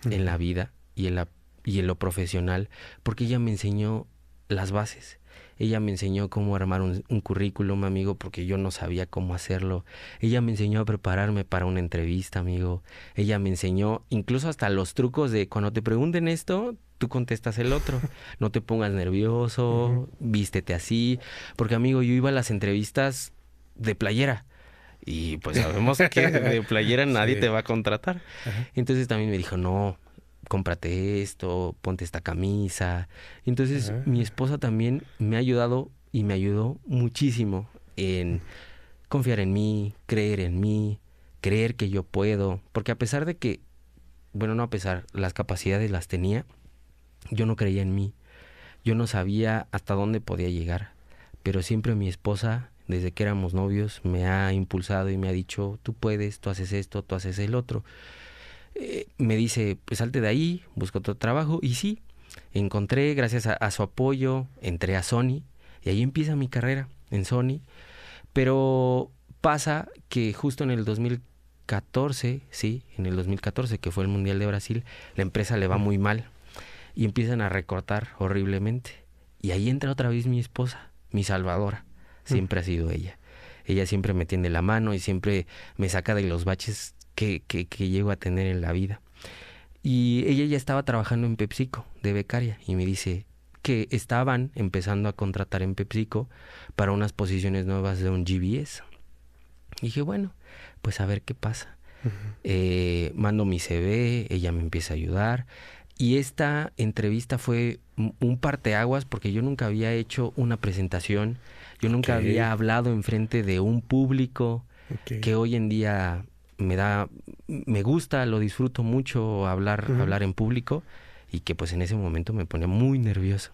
en la vida y en lo profesional, porque ella me enseñó las bases. Ella me enseñó cómo armar un currículum, amigo, porque yo no sabía cómo hacerlo. Ella me enseñó a prepararme para una entrevista, amigo. Ella me enseñó incluso hasta los trucos de cuando te pregunten esto, tú contestas el otro. No te pongas nervioso, vístete así. Porque, amigo, yo iba a las entrevistas de playera. Y pues sabemos que de playera nadie te va a contratar. Entonces también me dijo, no, cómprate esto, ponte esta camisa. Entonces mi esposa también me ha ayudado y me ayudó muchísimo en confiar en mí, creer que yo puedo. Porque a pesar de que, bueno, no a pesar, las capacidades las tenía, yo no creía en mí. Yo no sabía hasta dónde podía llegar. Pero siempre mi esposa, desde que éramos novios, me ha impulsado y me ha dicho, tú puedes, tú haces esto, tú haces el otro. Me dice, pues salte de ahí, busca otro trabajo. Y sí, encontré, gracias a su apoyo, entré a Sony y ahí empieza mi carrera en Sony. Pero pasa que justo en el 2014, que fue el Mundial de Brasil, la empresa le va muy mal y empiezan a recortar horriblemente. Y ahí entra otra vez mi esposa, mi salvadora. Siempre ha sido ella. Ella siempre me tiende la mano y siempre me saca de los baches que llego a tener en la vida. Y ella ya estaba trabajando en PepsiCo de becaria y me dice que estaban empezando a contratar en PepsiCo para unas posiciones nuevas de un GBS. Y dije, bueno, pues a ver qué pasa. Mando mi CV, ella me empieza a ayudar. Y esta entrevista fue un parteaguas porque yo nunca había hecho una presentación. Yo nunca había hablado enfrente de un público que hoy en día me gusta, lo disfruto mucho hablar en público. y que pues en ese momento me ponía muy nervioso.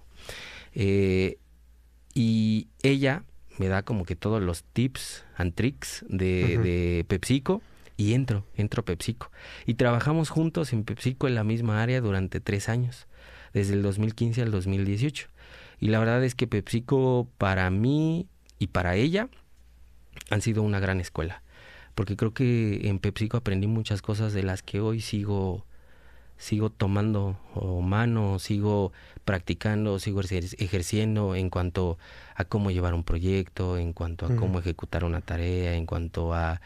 Y ella me da como que todos los tips and tricks de PepsiCo y entro a PepsiCo. Y trabajamos juntos en PepsiCo en la misma área durante 3 años, desde el 2015 al 2018. Y la verdad es que PepsiCo para mí y para ella han sido una gran escuela, porque creo que en PepsiCo aprendí muchas cosas de las que hoy sigo tomando mano, sigo practicando, sigo ejerciendo en cuanto a cómo llevar un proyecto, en cuanto a cómo ejecutar una tarea, en cuanto a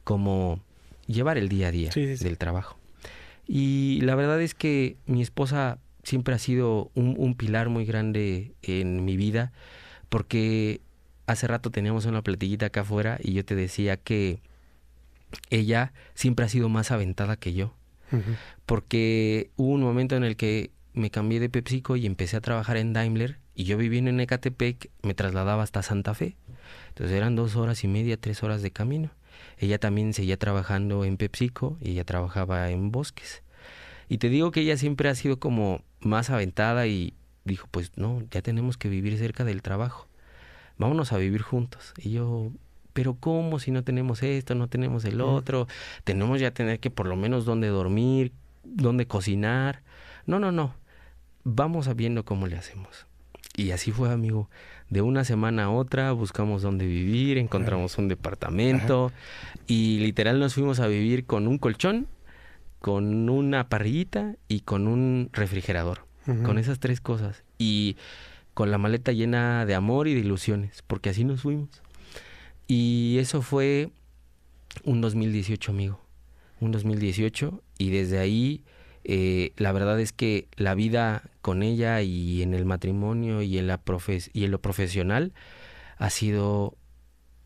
cómo llevar el día a día del trabajo. Y la verdad es que mi esposa siempre ha sido un pilar muy grande en mi vida, porque hace rato teníamos una platiquita acá afuera y yo te decía que ella siempre ha sido más aventada que yo. Porque hubo un momento en el que me cambié de PepsiCo y empecé a trabajar en Daimler, y yo viviendo en Ecatepec me trasladaba hasta Santa Fe. Entonces eran 2 horas y media, 3 horas de camino. Ella también seguía trabajando en PepsiCo y ella trabajaba en Bosques. Y te digo que ella siempre ha sido como más aventada y dijo, pues no, ya tenemos que vivir cerca del trabajo. Vámonos a vivir juntos. Y yo, pero ¿cómo si no tenemos esto, no tenemos el otro? Tenemos ya tener que por lo menos dónde dormir, dónde cocinar. No. Vamos a viendo cómo le hacemos. Y así fue, amigo. De una semana a otra buscamos dónde vivir, encontramos un departamento y literal nos fuimos a vivir con un colchón, con una parrillita y con un refrigerador. Con esas 3 cosas. Y con la maleta llena de amor y de ilusiones, porque así nos fuimos. Y eso fue un 2018, amigo. Un 2018, y desde ahí la verdad es que la vida con ella y en el matrimonio y en lo profesional ha sido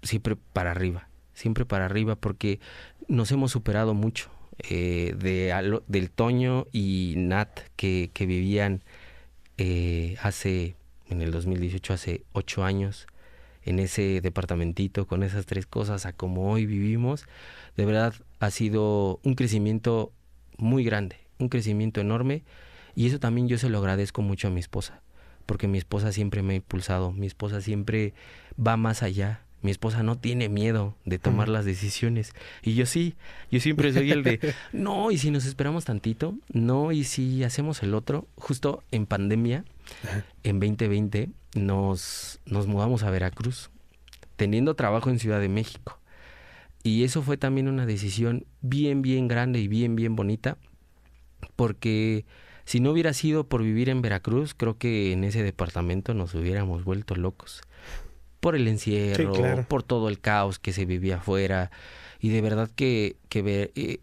siempre para arriba, porque nos hemos superado mucho. Del Toño y Nat que vivían en el 2018, hace 8 años, en ese departamentito con esas 3 cosas, a como hoy vivimos, de verdad ha sido un crecimiento muy grande, un crecimiento enorme, y eso también yo se lo agradezco mucho a mi esposa, porque mi esposa siempre me ha impulsado, mi esposa siempre va más allá, mi esposa no tiene miedo de tomar las decisiones, y yo siempre soy el de, no, y si nos esperamos tantito, no, y si hacemos el otro. Justo en pandemia, en 2020, nos mudamos a Veracruz, teniendo trabajo en Ciudad de México. Y eso fue también una decisión bien, bien grande y bien, bien bonita, porque si no hubiera sido por vivir en Veracruz, creo que en ese departamento nos hubiéramos vuelto locos. Por el encierro, por todo el caos que se vivía afuera. Y de verdad que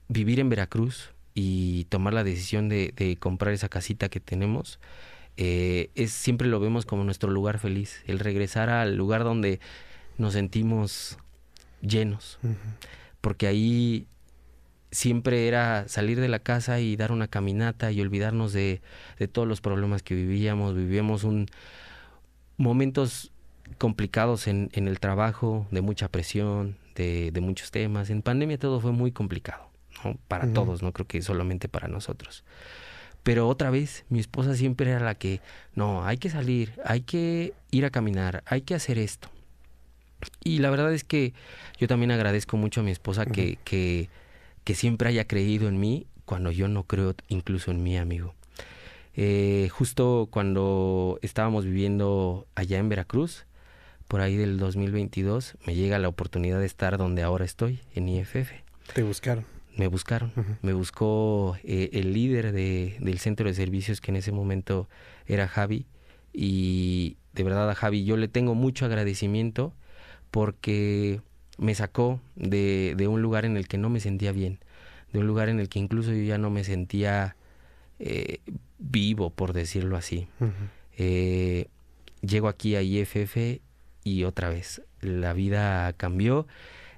vivir en Veracruz y tomar la decisión de comprar esa casita que tenemos, siempre lo vemos como nuestro lugar feliz. El regresar al lugar donde nos sentimos llenos. Porque ahí siempre era salir de la casa y dar una caminata y olvidarnos de todos los problemas que vivíamos. Vivíamos momentos complicados en el trabajo, de mucha presión, de muchos temas. En pandemia todo fue muy complicado, ¿no? Para todos, no creo que solamente para nosotros. Pero otra vez, mi esposa siempre era la que, no, hay que salir, hay que ir a caminar, hay que hacer esto. Y la verdad es que yo también agradezco mucho a mi esposa que siempre haya creído en mí cuando yo no creo incluso en mí, amigo. Justo cuando estábamos viviendo allá en Veracruz, por ahí del 2022, me llega la oportunidad de estar donde ahora estoy, en IFF. ¿Te buscaron? Me buscaron. Me buscó el líder del centro de servicios, que en ese momento era Javi. Y de verdad a Javi yo le tengo mucho agradecimiento, porque me sacó de un lugar en el que no me sentía bien, de un lugar en el que incluso yo ya no me sentía vivo, por decirlo así. Llego aquí a IFF y otra vez la vida cambió,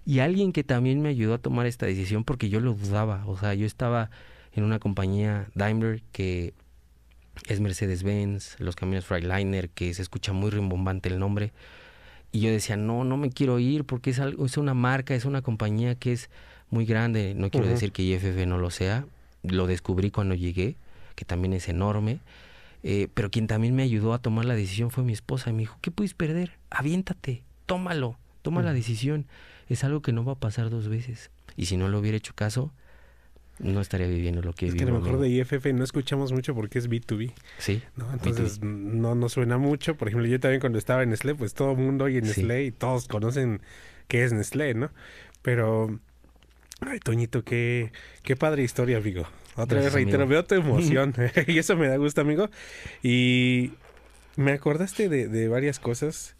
y alguien que también me ayudó a tomar esta decisión, porque yo lo dudaba. O sea, yo estaba en una compañía Daimler que es Mercedes-Benz, los camiones Freightliner, que se escucha muy rimbombante el nombre, y yo decía, no me quiero ir, porque es una marca, es una compañía que es muy grande. No quiero decir que IFF no lo sea, lo descubrí cuando llegué, que también es enorme, pero quien también me ayudó a tomar la decisión fue mi esposa. Y me dijo, ¿qué puedes perder? Aviéntate, toma la decisión. Es algo que no va a pasar 2 veces. Y si no le hubiera hecho caso, no estaría viviendo lo que Es vivo. que a lo mejor amigo. de IFF no escuchamos mucho porque es B2B, Sí, ¿no? Entonces no nos suena mucho. Por ejemplo, yo también cuando estaba en Nestlé, pues todo el mundo oye Sí. Nestlé y todos conocen qué es Nestlé, ¿no? Pero, ay, Toñito, qué padre historia, amigo. Otra vez Gracias, reitero, amigo. veo tu emoción y eso me da gusto, amigo. Y me acordaste de varias cosas.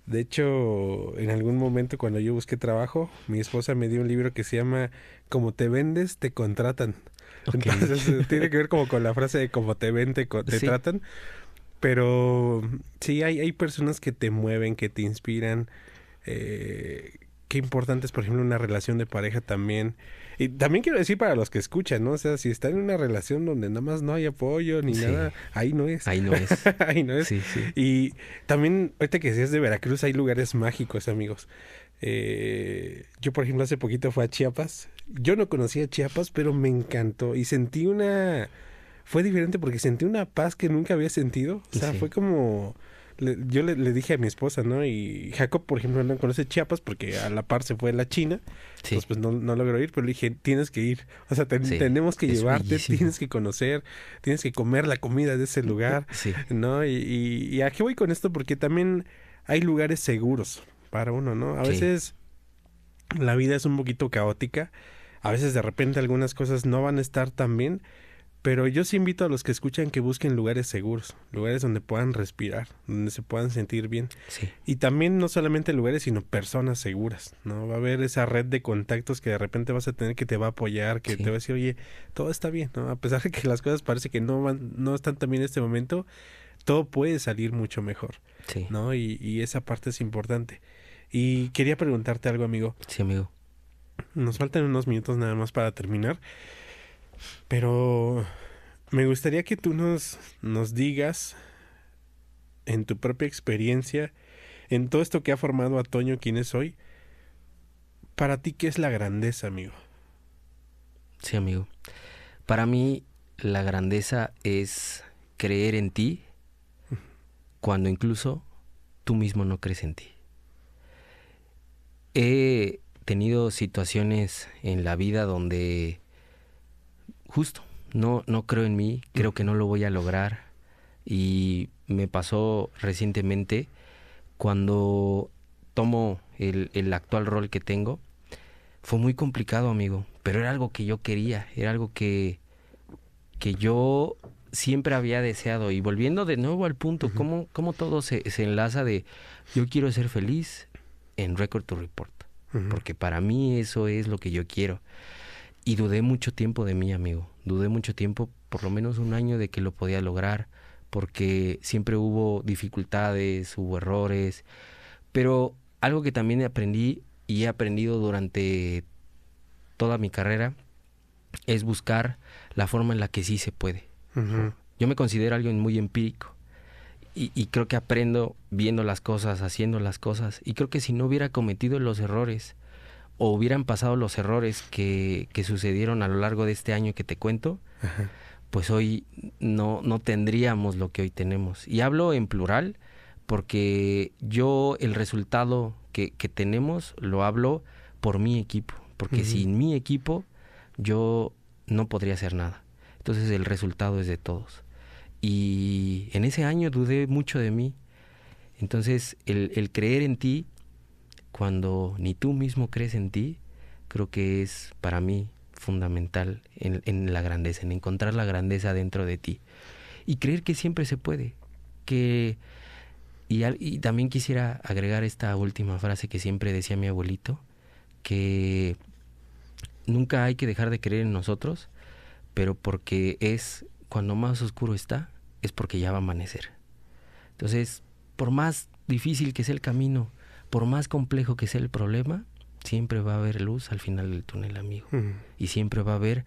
De hecho, en algún momento cuando yo busqué trabajo, mi esposa me dio un libro que se llama Como te vendes, te contratan. Ok. Entonces, tiene que ver como con la frase de como te ven, te Sí. tratan. Pero sí, hay personas que te mueven, que te inspiran. Qué importante es, por ejemplo, una relación de pareja también. Y también quiero decir para los que escuchan, ¿no? O sea, si están en una relación donde nada más no hay apoyo ni Sí. nada, ahí no es. Ahí no es. Ahí no es. Sí, sí. Y también, ahorita que decías de Veracruz, hay lugares mágicos, amigos. Yo, por ejemplo, hace poquito fui a Chiapas. Yo no conocía Chiapas, pero me encantó. Y sentí fue diferente porque sentí una paz que nunca había sentido. O sea, Sí. fue como... Yo le dije a mi esposa, ¿no? Y Jacob, por ejemplo, no conoce Chiapas porque a la par se fue a la China. Sí. Entonces, pues no logró ir, pero le dije, tienes que ir. O sea, Sí, tenemos que es llevarte, bellísimo. tienes que conocer, tienes que comer la comida de ese lugar, Sí. ¿no? Y ¿a qué voy con esto? Porque también hay lugares seguros para uno, ¿no? A Sí. veces la vida es un poquito caótica. A veces de repente algunas cosas no van a estar tan bien. Pero yo sí invito a los que escuchan que busquen lugares seguros, lugares donde puedan respirar, donde se puedan sentir bien. Sí. Y también no solamente lugares, sino personas seguras, ¿no? Va a haber esa red de contactos que de repente vas a tener que te va a apoyar, que Sí. te va a decir, oye, todo está bien, ¿no? A pesar de que las cosas parece que no están tan bien en este momento, todo puede salir mucho mejor, Sí. ¿no? Y esa parte es importante. Y quería preguntarte algo, amigo. Sí, amigo. Nos faltan unos minutos nada más para terminar. Pero me gustaría que tú nos digas, en tu propia experiencia, en todo esto que ha formado a Toño quien es hoy, para ti, ¿qué es la grandeza, amigo? Sí, amigo. Para mí, la grandeza es creer en ti cuando incluso tú mismo no crees en ti. He tenido situaciones en la vida donde justo no creo en mí, creo que no lo voy a lograr. Y me pasó recientemente cuando tomo el actual rol que tengo. Fue muy complicado, amigo, pero era algo que yo quería, era algo que yo siempre había deseado. Y volviendo de nuevo al punto, cómo todo se enlaza de yo quiero ser feliz en Record to Report, porque para mí eso es lo que yo quiero. Y dudé mucho tiempo de mí, amigo, dudé mucho tiempo, por lo menos 1 año, de que lo podía lograr, porque siempre hubo dificultades, hubo errores, pero algo que también aprendí y he aprendido durante toda mi carrera es buscar la forma en la que sí se puede. Yo me considero alguien muy empírico y creo que aprendo viendo las cosas, haciendo las cosas, y creo que si no hubiera cometido los errores o hubieran pasado los errores que sucedieron a lo largo de este año que te cuento, pues hoy no tendríamos lo que hoy tenemos. Y hablo en plural porque yo el resultado que tenemos lo hablo por mi equipo, porque sin mi equipo yo no podría hacer nada. Entonces el resultado es de todos. Y en ese año dudé mucho de mí. Entonces el creer en ti cuando ni tú mismo crees en ti, creo que es para mí fundamental en la grandeza, en encontrar la grandeza dentro de ti. Y creer que siempre se puede. Y también quisiera agregar esta última frase que siempre decía mi abuelito, que nunca hay que dejar de creer en nosotros, pero porque es cuando más oscuro está, es porque ya va a amanecer. Entonces, por más difícil que sea el camino, por más complejo que sea el problema, siempre va a haber luz al final del túnel, amigo. Y siempre va a haber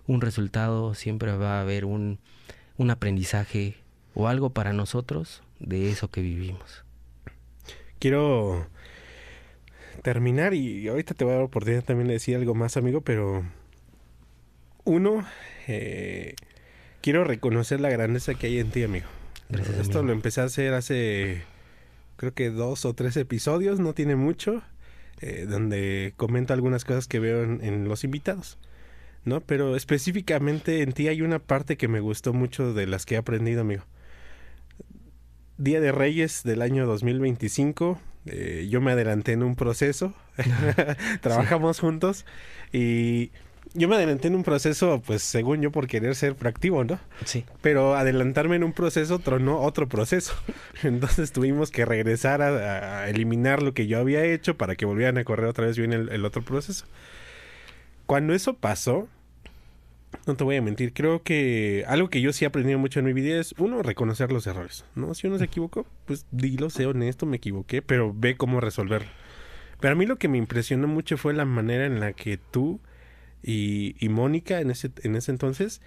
un resultado, siempre va a haber un aprendizaje o algo para nosotros de eso que vivimos. Quiero terminar y ahorita te voy a dar la oportunidad también de decir algo más, amigo, pero uno, quiero reconocer la grandeza que hay en ti, amigo. Gracias, Esto amigo. lo empecé a hacer hace, creo que 2 o 3 episodios, no tiene mucho, donde comento algunas cosas que veo en los invitados, ¿no? Pero específicamente en ti hay una parte que me gustó mucho de las que he aprendido, amigo. Día de Reyes del año 2025, yo me adelanté en un proceso, trabajamos juntos y yo me adelanté en un proceso, pues según yo por querer ser proactivo, ¿no? Sí. Pero adelantarme en un proceso tronó otro proceso. Entonces tuvimos que regresar a eliminar lo que yo había hecho para que volvieran a correr otra vez bien el otro proceso. Cuando eso pasó, no te voy a mentir, creo que algo que yo sí he aprendido mucho en mi vida es, uno, reconocer los errores, ¿no? Si uno se equivocó, pues dilo, sé honesto, me equivoqué, pero ve cómo resolverlo. Pero a mí lo que me impresionó mucho fue la manera en la que tú y Mónica en ese entonces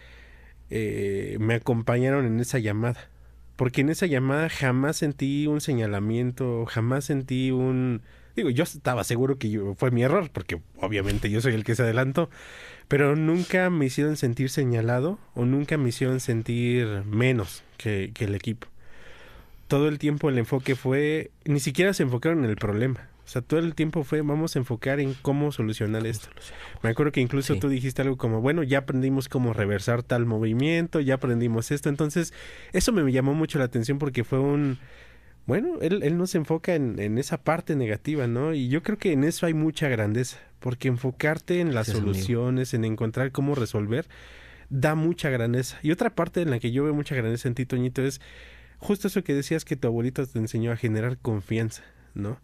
me acompañaron en esa llamada. Porque en esa llamada jamás sentí un señalamiento, jamás sentí un... Digo, yo estaba seguro que fue mi error, porque obviamente yo soy el que se adelantó, pero nunca me hicieron sentir señalado o nunca me hicieron sentir menos que el equipo. Todo el tiempo el enfoque fue, ni siquiera se enfocaron en el problema. O sea, todo el tiempo fue, vamos a enfocar en cómo solucionar esto. Me acuerdo que incluso Sí. tú dijiste algo como, bueno, ya aprendimos cómo reversar tal movimiento, ya aprendimos esto. Entonces, eso me llamó mucho la atención porque fue un... Bueno, él no se enfoca en esa parte negativa, ¿no? Y yo creo que en eso hay mucha grandeza, porque enfocarte en las Gracias, amigo. soluciones, en encontrar cómo resolver, da mucha grandeza. Y otra parte en la que yo veo mucha grandeza en ti, Toñito, es justo eso que decías que tu abuelito te enseñó a generar confianza, ¿no?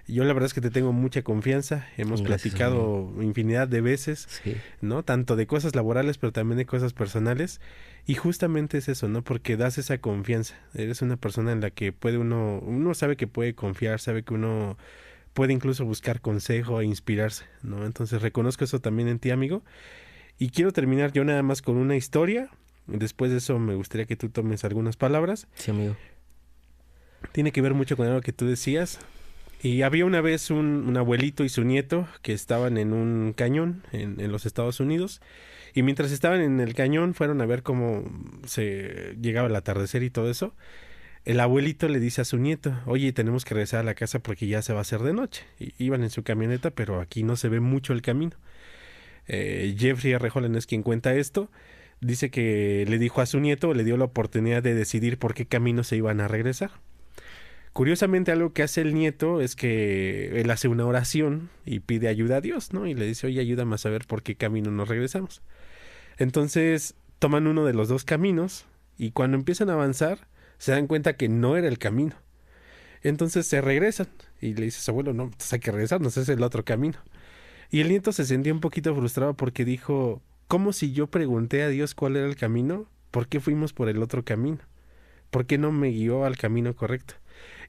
Yo la verdad es que te tengo mucha confianza, hemos Gracias, platicado infinidad de veces, Sí. ¿no? Tanto de cosas laborales, pero también de cosas personales. Y justamente es eso, ¿no? Porque das esa confianza. Eres una persona en la que puede uno sabe que puede confiar, sabe que uno puede incluso buscar consejo e inspirarse, ¿no? Entonces reconozco eso también en ti, amigo. Y quiero terminar yo nada más con una historia. Después de eso me gustaría que tú tomes algunas palabras. Sí, amigo. Tiene que ver mucho con algo que tú decías. Y había una vez un abuelito y su nieto que estaban en un cañón en los Estados Unidos. Y mientras estaban en el cañón fueron a ver cómo se llegaba el atardecer y todo eso. El abuelito le dice a su nieto, oye, tenemos que regresar a la casa porque ya se va a hacer de noche. Y iban en su camioneta, pero aquí no se ve mucho el camino. Jeffrey R. Holland es quien cuenta esto. Dice que le dijo a su nieto, le dio la oportunidad de decidir por qué camino se iban a regresar. Curiosamente, algo que hace el nieto es que él hace una oración y pide ayuda a Dios, ¿no? Y le dice, oye, ayúdame a saber por qué camino nos regresamos. Entonces, toman uno de los dos caminos y cuando empiezan a avanzar, se dan cuenta que no era el camino. Entonces se regresan y le dices, abuelo, no, pues hay que regresarnos, es el otro camino. Y el nieto se sentía un poquito frustrado porque dijo, ¿cómo si yo pregunté a Dios cuál era el camino? ¿Por qué fuimos por el otro camino? ¿Por qué no me guió al camino correcto?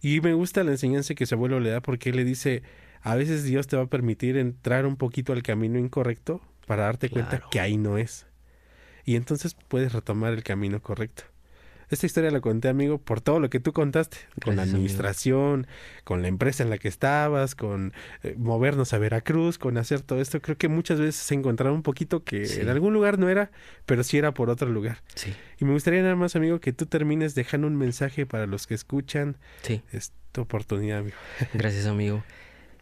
Y me gusta la enseñanza que su abuelo le da porque él le dice, a veces Dios te va a permitir entrar un poquito al camino incorrecto para darte cuenta Claro. que ahí no es. Y entonces puedes retomar el camino correcto. Esta historia la conté, amigo, por todo lo que tú contaste, con la Gracias, amigo. administración, con la empresa en la que estabas, con movernos a Veracruz, con hacer todo esto. Creo que muchas veces se encontraba un poquito que Sí. en algún lugar no era, pero sí era por otro lugar. Sí. Y me gustaría nada más, amigo, que tú termines dejando un mensaje para los que escuchan. Sí. Es tu oportunidad, amigo. Gracias, amigo.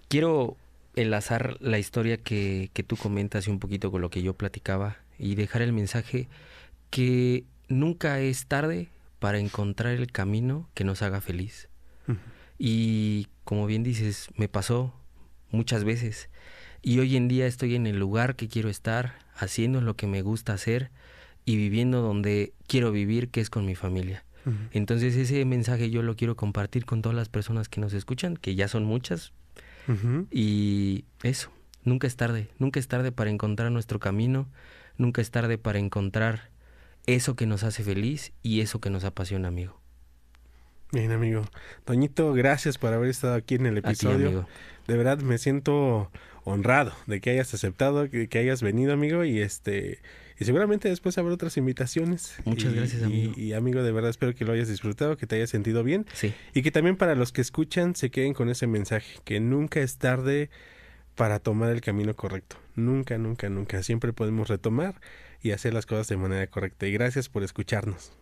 Quiero enlazar la historia que tú comentas y un poquito con lo que yo platicaba y dejar el mensaje que nunca es tarde para encontrar el camino que nos haga feliz. Ujú. Y como bien dices, me pasó muchas veces. Y hoy en día estoy en el lugar que quiero estar, haciendo lo que me gusta hacer y viviendo donde quiero vivir, que es con mi familia. Ujú. Entonces ese mensaje yo lo quiero compartir con todas las personas que nos escuchan, que ya son muchas. Ujú. Y eso, nunca es tarde para encontrar nuestro camino, nunca es tarde para encontrar eso que nos hace feliz y eso que nos apasiona, amigo. Bien, amigo. Toñito, gracias por haber estado aquí en el A ti, episodio. amigo. De verdad me siento honrado de que hayas aceptado, que hayas venido, amigo, y y seguramente después habrá otras invitaciones. Muchas gracias, amigo. Y amigo, de verdad espero que lo hayas disfrutado, que te hayas sentido bien Sí, y que también para los que escuchan se queden con ese mensaje, que nunca es tarde para tomar el camino correcto. Nunca, nunca, nunca. Siempre podemos retomar y hacer las cosas de manera correcta. Y gracias por escucharnos.